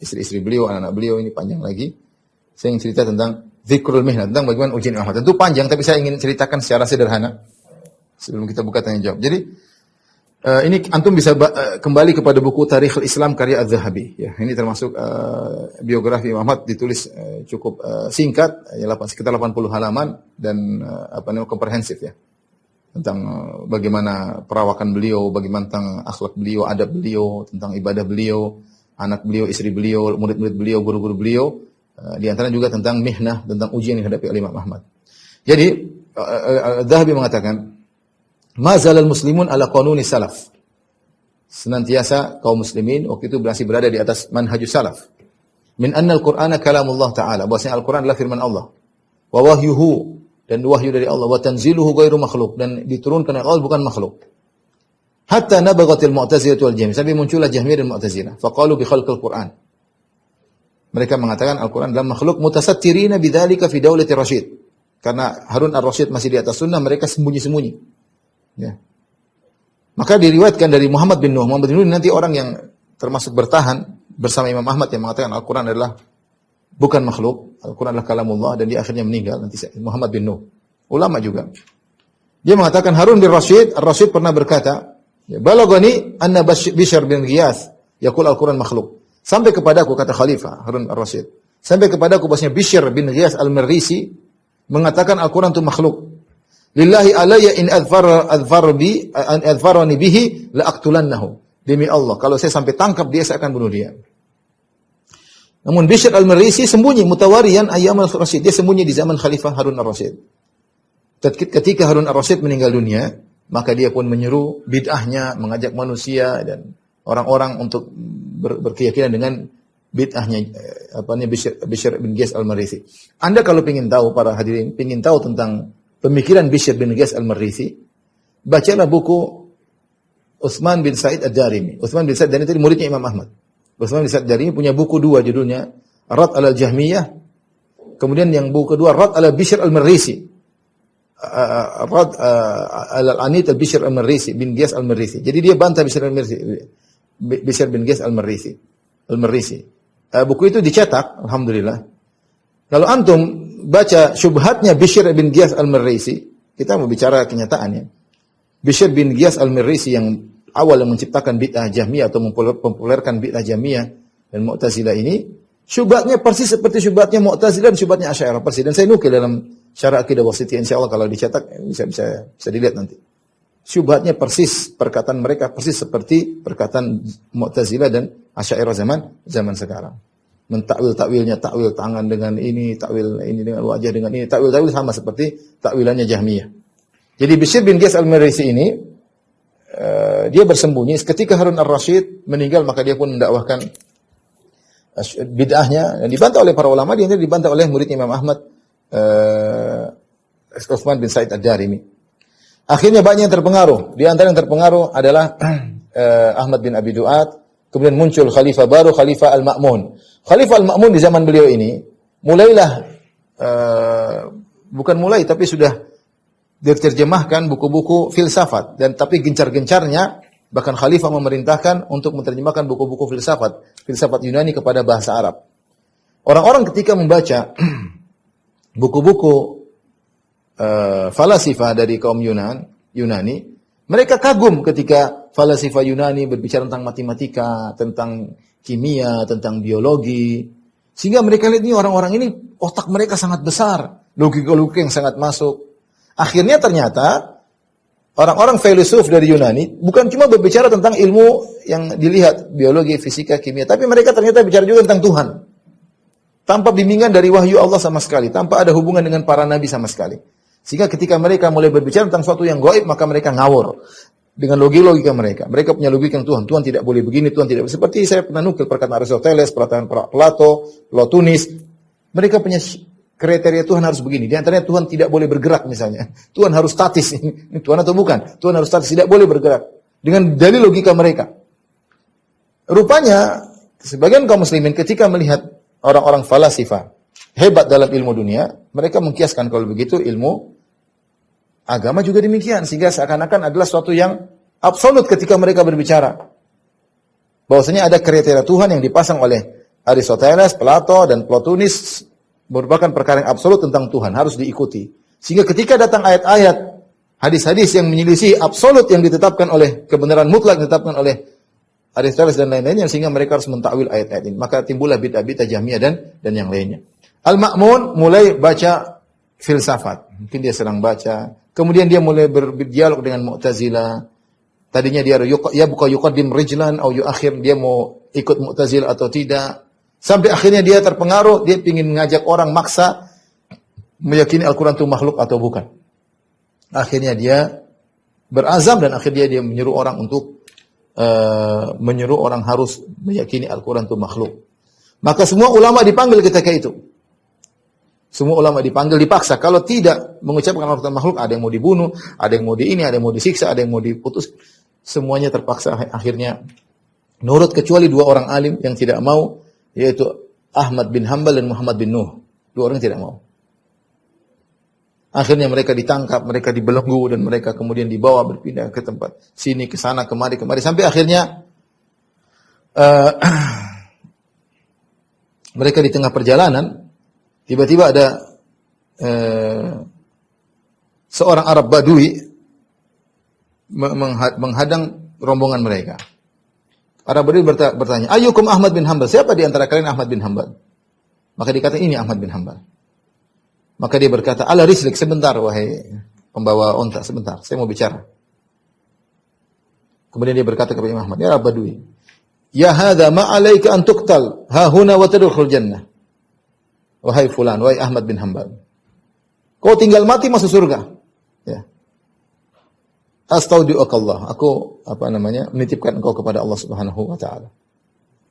Istri-istri beliau, anak-anak beliau, ini panjang lagi. Saya ingin cerita tentang zikrul mihnah, tentang bagaimana ujian Imam Ahmad. Tentu panjang, tapi saya ingin ceritakan secara sederhana sebelum kita buka tanya jawab. Jadi ini antum bisa kembali kepada buku Tarikhul Islam karya Az-Zahabi. Ya, ini termasuk biografi Imam Ahmad, ditulis cukup singkat, sekitar 80 halaman dan komprehensif ya. Tentang bagaimana perawakan beliau, bagaimana tentang akhlak beliau, adab beliau, tentang ibadah beliau, anak beliau, istri beliau, murid-murid beliau, guru-guru beliau. Di antara juga tentang mihnah, tentang ujian yang dihadapi oleh Imam Ahmad. Jadi Az-Zahabi mengatakan, ma zalal muslimun ala qanuni salaf. Senantiasa kaum muslimin waktu itu masih berada di atas manhajus salaf. Min anna al-Qur'ana kalamullah ta'ala. Bahwasanya Al-Qur'an adalah firman Allah. Wa wahyuhu, dan wahyu dari Allah, wa tanziluhu ghairu makhluq, dan diturunkan oleh Allah bukan makhluk. Hatta nabaghatil Mu'tazilah wal Jahmiyah, sampai muncullah Jahmiyah dan Mu'tazilah. Faqalu bi khalqil Qur'an. Mereka mengatakan Al-Qur'an adalah makhluk, mutasattirina bidzalika fi daulati Rasyid. Karena Harun ar-Rasyid masih di atas sunnah, mereka sembunyi-sembunyi. Ya. Maka diriwayatkan dari Muhammad bin Nuh. Muhammad bin Nuh nanti orang yang termasuk bertahan bersama Imam Ahmad yang mengatakan Al-Qur'an adalah bukan makhluk, Al-Quran adalah kalamullah, dan dia akhirnya meninggal. Nanti Muhammad bin Nuh, ulama juga. Dia mengatakan Harun bin Rasyid, Ar-Rasyid pernah berkata, balagani anna Bishr bin Ghiyath yaqul Al-Quran makhluk. Sampai kepadaku, kata Khalifah Harun Ar-Rasyid, sampai kepadaku bahwasanya Bishr bin Ghiyath Al-Marrisi mengatakan Al-Quran itu makhluk. Lillahi alayya in adfarani bihi la aqtulannahu. Demi Allah, kalau saya sampai tangkap dia, saya akan bunuh dia. Namun Bishr al-Marrisi sembunyi, mutawariyan ayyam al-Rasyid. Dia sembunyi di zaman Khalifah Harun ar-Rasyid. Ketika Harun ar-Rasyid meninggal dunia, maka dia pun menyeru bid'ahnya, mengajak manusia dan orang-orang untuk berkeyakinan dengan bid'ahnya Bishr bin Ghiyath al-Marrisi. Anda kalau ingin tahu, para hadirin, ingin tahu tentang pemikiran Bishr bin Ghiyath al-Marrisi, bacalah buku Utsman bin Sa'id ad-Darimi. Utsman bin Sa'id dan itu muridnya Imam Ahmad. Utsman bin Sa'id ad-Darimi punya buku dua judulnya Rad al-Jahmiyah, kemudian yang buku kedua Rad al-Bishr al-Marrisi. Rad al-Anit al-Bishr al-Marrisi bin Ghiyath al-Marrisi. Jadi dia bantah Bishr bin Ghiyath al-Marrisi. Buku itu dicetak, alhamdulillah. Kalau antum baca syubhatnya Bishr bin Ghiyath al-Marrisi, kita mau bicara kenyataannya. Bishr bin Ghiyath al-Marrisi yang awal yang menciptakan bid'ah Jahmiyah atau mempopulerkan bid'ah Jahmiyah dan Mu'tazilah ini, syubhatnya persis seperti syubhatnya Mu'tazilah dan syubhatnya Asy'ariyah persis. Dan saya nukil dalam Syarah Aqidah Wasithiyah, insyaallah kalau dicetak bisa dilihat nanti. Syubhatnya persis, perkataan mereka persis seperti perkataan Mu'tazilah dan Asy'ariyah zaman sekarang. Takwil tangan dengan ini, takwil ini dengan wajah dengan ini, takwil sama seperti takwilannya Jahmiyah. Jadi Bishr bin Ghiyath al-Marrisi ini dia bersembunyi. Ketika Harun ar-Rasyid meninggal, maka dia pun mendakwahkan bid'ahnya dan dibantah oleh para ulama. Dia dibantah oleh murid Imam Ahmad, Utsman bin Sa'id ad-Darimi. Akhirnya banyak yang terpengaruh. Di antara yang terpengaruh adalah Ahmad bin Abi Du'ad. Kemudian muncul khalifah baru, Khalifah Al-Ma'mun. Khalifah Al-Ma'mun di zaman beliau ini mulailah bukan mulai tapi sudah diterjemahkan buku-buku filsafat, dan tapi gencar-gencarnya bahkan khalifah memerintahkan untuk menerjemahkan buku-buku filsafat Yunani kepada bahasa Arab. Orang-orang ketika membaca buku-buku falasifah dari kaum Yunani, mereka kagum ketika falasifah Yunani berbicara tentang matematika, tentang kimia, tentang biologi, sehingga mereka lihat ini orang-orang ini otak mereka sangat besar, logika-logika yang sangat masuk. Akhirnya ternyata orang-orang filosof dari Yunani bukan cuma berbicara tentang ilmu yang dilihat, biologi, fisika, kimia, tapi mereka ternyata bicara juga tentang Tuhan. Tanpa bimbingan dari wahyu Allah sama sekali, tanpa ada hubungan dengan para nabi sama sekali. Sehingga ketika mereka mulai berbicara tentang sesuatu yang gaib, maka mereka ngawur dengan logika mereka. Mereka punya logika yang Tuhan tidak boleh begini, Tuhan tidak boleh. Seperti saya pernah nukil perkataan Aristoteles, perkataan Plato, Plotinus. Mereka punya kriteria Tuhan harus begini. Di antaranya Tuhan tidak boleh bergerak misalnya. Tuhan harus statis. Tuhan atau bukan? Tuhan harus statis, tidak boleh bergerak. Dengan dalil logika mereka. Rupanya, sebagian kaum muslimin ketika melihat orang-orang falasifah hebat dalam ilmu dunia, mereka mengkiaskan kalau begitu ilmu agama juga demikian. Sehingga seakan-akan adalah sesuatu yang absolut ketika mereka berbicara. Bahwasanya ada kriteria Tuhan yang dipasang oleh Aristoteles, Plato, dan Plotinus, merupakan perkara yang absolut tentang Tuhan, harus diikuti. Sehingga ketika datang ayat-ayat, hadis-hadis yang menyelisih absolut yang ditetapkan oleh kebenaran mutlak ditetapkan oleh Aristoteles dan lain-lainnya, sehingga mereka harus mentakwil ayat-ayat ini. Maka timbullah bid'ah-bid'ah Jahmiyah dan yang lainnya. Al-Ma'mun mulai baca filsafat. Mungkin dia sedang baca. Kemudian dia mulai berdialog dengan Mu'tazilah. Tadinya dia buka yuqaddim rijlan atau yuakhir, dia mau ikut Mu'tazilah atau tidak. Sampai akhirnya dia terpengaruh, dia ingin mengajak orang maksa meyakini Al-Quran itu makhluk atau bukan. Akhirnya dia berazam dan akhirnya dia menyuruh orang untuk menyuruh orang harus meyakini Al-Quran itu makhluk. Maka semua ulama dipanggil ketika itu. Semua ulama dipanggil, dipaksa. Kalau tidak mengucapkan al-Quran makhluk, ada yang mau dibunuh, ada yang mau ini, ada yang mau disiksa, ada yang mau diputus. Semuanya terpaksa akhirnya nurut kecuali dua orang alim yang tidak mau, yaitu Ahmad bin Hanbal dan Muhammad bin Nuh. Dua orang tidak mau. Akhirnya mereka ditangkap, mereka dibelenggu, dan mereka kemudian dibawa berpindah ke tempat sini, ke sana, kemari, sampai akhirnya mereka di tengah perjalanan, tiba-tiba ada seorang Arab Badui menghadang rombongan mereka. Arab Badui bertanya, "Ayyukum Ahmad bin Hanbal?" Siapa di antara kalian Ahmad bin Hanbal? Maka dikatakan, "Ini Ahmad bin Hanbal." Maka dia berkata, "Ala rislik, sebentar wahai pembawa onta, sebentar, saya mau bicara." Kemudian dia berkata kepada Imam Ahmad, "Ya Arab Badui, ya hadza ma 'alaika an tuqtal ha huna wa tadkhul jannah." Wahai fulan, wahai Ahmad bin Hanbal, kau tinggal mati masuk surga. Ya. Astaudiukallah, aku menitipkan engkau kepada Allah Subhanahu wa taala.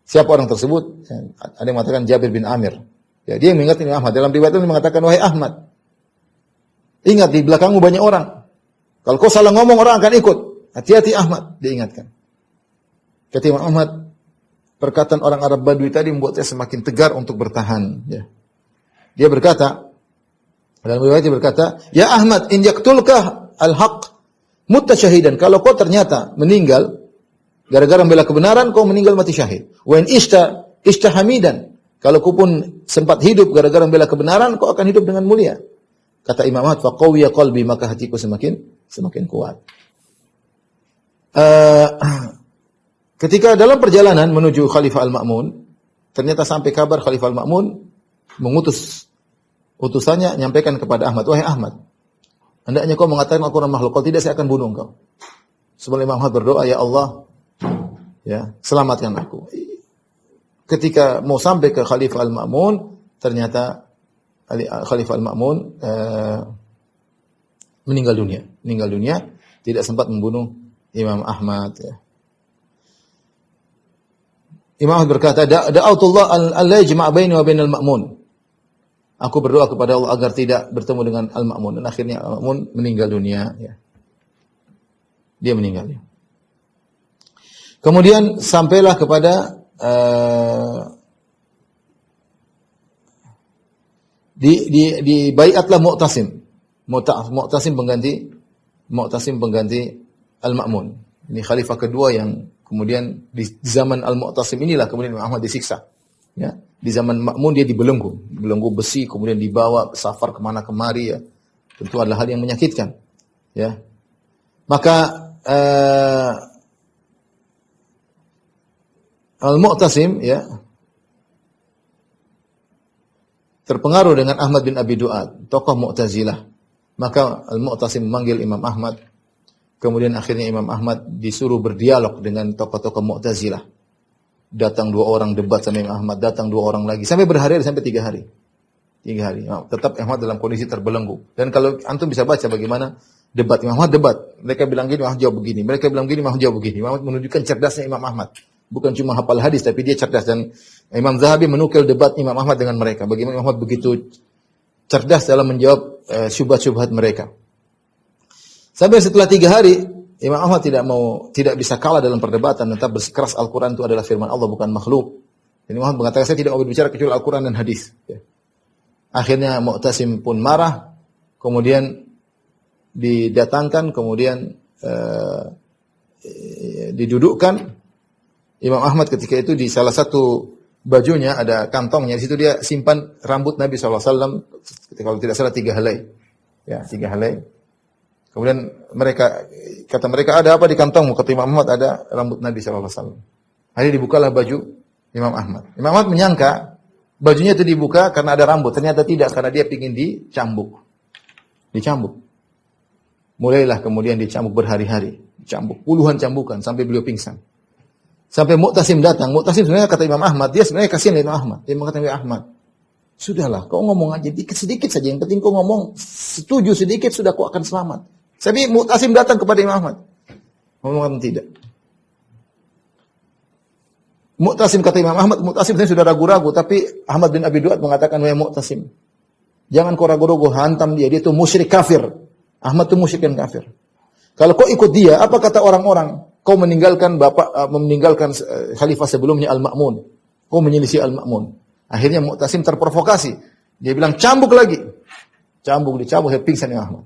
Siapa orang tersebut? Ada yang mengatakan Jabir bin Amir. Ya, dia mengingatkan Imam Ahmad. Dalam riwayat itu mengatakan, wahai Ahmad, ingat di belakangmu banyak orang. Kalau kau salah ngomong, orang akan ikut. Hati-hati Ahmad, dia ingatkan. Kata Imam Ahmad, perkataan orang Arab Badui tadi membuat saya semakin tegar untuk bertahan. Ya. Dia berkata, dalam riwayat dia berkata, "Ya Ahmad, in yaktulka al-haq mutta syahidan." Kalau kau ternyata meninggal gara-gara membela kebenaran, kau meninggal mati syahid. Wa in ishta hamidan. Kalau kau pun sempat hidup gara-gara membela kebenaran, kau akan hidup dengan mulia. Kata Imam Ahmad, fa qawiya qalbi, maka hatiku semakin kuat. Ketika dalam perjalanan menuju Khalifah Al-Ma'mun, ternyata sampai kabar Khalifah Al-Ma'mun mengutus utusannya menyampaikan kepada Ahmad, wahai Ahmad, hendaknya kau mengatakan Al-Quran makhluk, kalau tidak saya akan bunuh engkau. Sebelum Imam Ahmad berdoa, ya Allah, ya, selamatkan aku. Ketika mau sampai ke Khalifah Al-Ma'mun, ternyata Khalifah Al-Ma'mun meninggal dunia, tidak sempat membunuh Imam Ahmad. Ya. Imam Ahmad berkata, da'autullah alla yajma' baini wa bainal ma'mun. Aku berdoa kepada Allah agar tidak bertemu dengan Al-Ma'mun. Dan akhirnya Al-Ma'mun meninggal dunia. Ya. Dia meninggal. Ya. Kemudian sampailah kepada di baiatlah Mu'tasim. Mu'tasim pengganti Al-Ma'mun. Ini khalifah kedua yang kemudian di zaman Al-Mu'tasim inilah kemudian Imam Ahmad disiksa. Ya. Di zaman Ma'mun dia dibelenggu besi, kemudian dibawa safar kemana kemari, ya. Tentu adalah hal yang menyakitkan, ya. Maka Al-Mu'tasim, ya, terpengaruh dengan Ahmad bin Abi Du'ad, tokoh Mu'tazilah. Maka Al-Mu'tasim memanggil Imam Ahmad. Kemudian akhirnya Imam Ahmad disuruh berdialog dengan tokoh-tokoh Mu'tazilah. Datang 2 orang debat sama Imam Ahmad, datang 2 orang lagi, sampai berhari-hari, sampai 3 hari. 3 hari. Tetap Ahmad dalam kondisi terbelenggu. Dan kalau antum bisa baca bagaimana debat Imam Ahmad debat. Mereka bilang gini, Imam Ahmad jawab begini. Mereka bilang gini, Imam Ahmad jawab begini. Imam Ahmad menunjukkan cerdasnya Imam Ahmad. Bukan cuma hafal hadis, tapi dia cerdas. Dan Imam Zahabi menukil debat Imam Ahmad dengan mereka. Bagaimana Imam Ahmad begitu cerdas dalam menjawab syubhat-syubhat mereka. Sampai setelah 3 hari, Imam Ahmad tidak bisa kalah dalam perdebatan, tetap bersikeras Al-Quran itu adalah firman Allah, bukan makhluk. Jadi Imam Ahmad mengatakan, saya tidak mau berbicara kecuali Al-Quran dan hadis. Ya. Akhirnya Mu'tasim pun marah, kemudian didatangkan, kemudian didudukkan. Imam Ahmad ketika itu di salah satu bajunya ada kantongnya, di situ dia simpan rambut Nabi SAW, kalau tidak salah 3 helai. Ya, 3 helai. Kemudian kata mereka, ada apa di kantongmu? Kata Imam Ahmad, ada rambut Nabi SAW. Akhirnya dibukalah baju Imam Ahmad. Imam Ahmad menyangka bajunya itu dibuka karena ada rambut. Ternyata tidak, karena dia ingin dicambuk. Mulailah kemudian dicambuk berhari-hari. Dicambuk, puluhan cambukan, sampai beliau pingsan. Sampai Mu'tasim datang. Mu'tasim sebenarnya kata Imam Ahmad, dia sebenarnya kasihan Imam Ahmad. Dia mengatakan, Imam Ahmad, sudahlah, kau ngomong aja sedikit saja. Yang penting kau ngomong setuju sedikit, sudah kau akan selamat. Tapi Mu'tasim datang kepada Imam Ahmad. Ngomong tidak. Mu'tasim kata Imam Ahmad, Mu'tasim sudah ragu-ragu, tapi Ahmad bin Abi Du'ad mengatakan, wahai Mu'tasim, Jangan kau ragu-ragu hantam dia itu musyrik kafir. Ahmad itu musyrik dan kafir. Kalau kau ikut dia, apa kata orang-orang? Kau meninggalkan khalifah sebelumnya Al-Ma'mun. Kau menyelisih Al-Ma'mun. Akhirnya Mu'tasim terprovokasi. Dia bilang cambuk lagi. Cambuk, dicambuk, saya pingsan dengan Ahmad.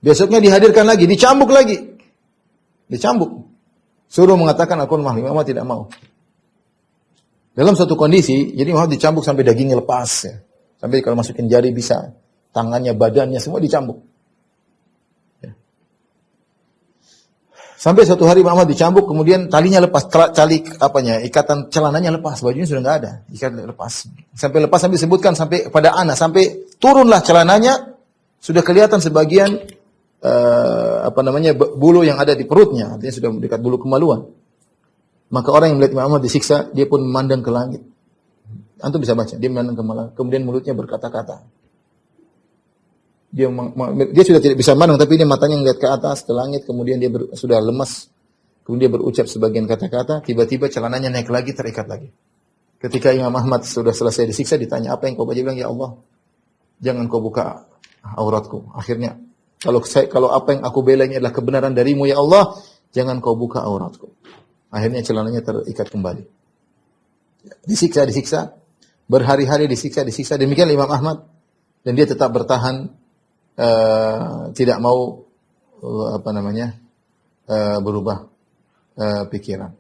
Besoknya dihadirkan lagi, dicambuk lagi. Dicambuk. Suruh mengatakan Al-Quran mahli. Imam Ahmad tidak mau. Dalam suatu kondisi, jadi Muhammad dicambuk sampai dagingnya lepas. Ya. Sampai kalau masukin jari bisa. Tangannya, badannya, semua dicambuk. Ya. Sampai suatu hari Imam Ahmad dicambuk, kemudian talinya lepas. Ikatan celananya lepas. Bajunya sudah nggak ada. Ikatan lepas. Sampai lepas, sampai disebutkan sampai pada anak. Sampai turunlah celananya. Sudah kelihatan sebagian bulu yang ada di perutnya. Artinya sudah dekat bulu kemaluan. Maka orang yang melihat Imam Ahmad disiksa, dia pun memandang ke langit. Antum bisa baca, dia memandang ke langit. Kemudian mulutnya berkata-kata. Dia sudah tidak bisa memandang, tapi dia matanya melihat ke atas, ke langit. Kemudian dia sudah lemas. Kemudian dia berucap sebagian kata-kata. Tiba-tiba celananya naik lagi, terikat lagi. Ketika Imam Ahmad sudah selesai disiksa, ditanya, apa yang kau baca? Dia bilang, ya Allah, jangan kau buka auratku. Akhirnya, kalau apa yang aku bela ini adalah kebenaran darimu, ya Allah, jangan kau buka auratku. Akhirnya celananya terikat kembali. Disiksa. Berhari-hari disiksa. Demikian Imam Ahmad. Dan dia tetap bertahan. Tidak mau berubah pikiran.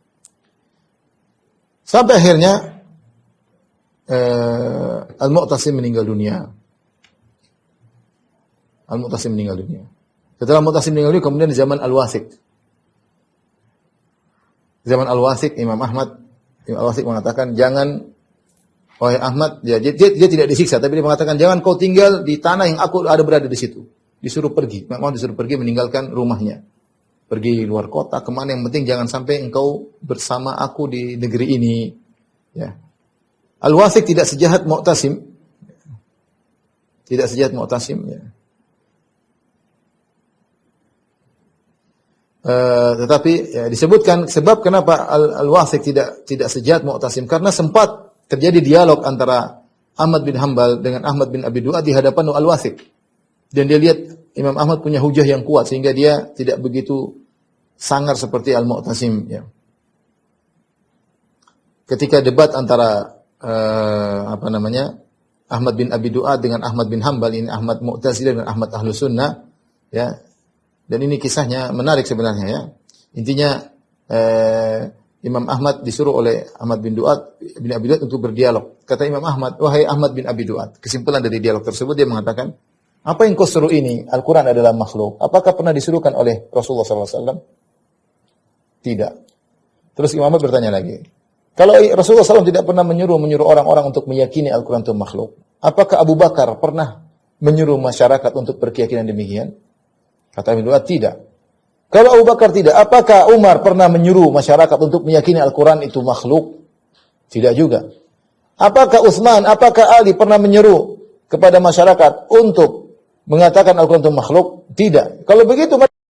Sampai akhirnya Al-Mu'tasim meninggal dunia. Setelah Mu'tasim meninggal dunia, kemudian di zaman Al-Wasik. Zaman Al-Wasik, Imam Al-Wasik mengatakan, jangan, wahai Ahmad, dia tidak disiksa, tapi dia mengatakan, jangan kau tinggal di tanah yang aku ada berada di situ. Disuruh pergi. Imam Ahmad disuruh pergi meninggalkan rumahnya. Pergi luar kota, kemana, yang penting jangan sampai engkau bersama aku di negeri ini. Ya. Al-Wasik tidak sejahat Mu'tasim. Ya. Tetapi ya, disebutkan sebab kenapa Al-Wasik tidak sejahat Mu'tasim, karena sempat terjadi dialog antara Ahmad bin Hanbal dengan Ahmad bin Abi Du'ad di hadapan Al-Wasik. Dan dia lihat Imam Ahmad punya hujah yang kuat sehingga dia tidak begitu sangar seperti Al-Mu'tasim. Ya. Ketika debat antara Ahmad bin Abi Du'ad dengan Ahmad bin Hanbal, ini Ahmad Mu'tazilah dan Ahmad Ahlus Sunnah, ya. Dan ini kisahnya menarik sebenarnya, ya. Intinya Imam Ahmad disuruh oleh Ahmad bin Abi Du'ad untuk berdialog. Kata Imam Ahmad, wahai Ahmad bin Abi Du'ad, kesimpulan dari dialog tersebut dia mengatakan, apa yang kau seru ini? Al-Quran adalah makhluk. Apakah pernah disuruhkan oleh Rasulullah SAW? Tidak. Terus Imam Ahmad bertanya lagi, kalau Rasulullah SAW tidak pernah menyuruh orang-orang untuk meyakini Al-Quran itu makhluk, apakah Abu Bakar pernah menyuruh masyarakat untuk berkeyakinan demikian? Kata Ibnu Du'ad, tidak. Kalau Abu Bakar tidak, apakah Umar pernah menyuruh masyarakat untuk meyakini Al-Quran itu makhluk? Tidak juga. Apakah Utsman, apakah Ali pernah menyeru kepada masyarakat untuk mengatakan Al-Quran itu makhluk? Tidak. Kalau begitu,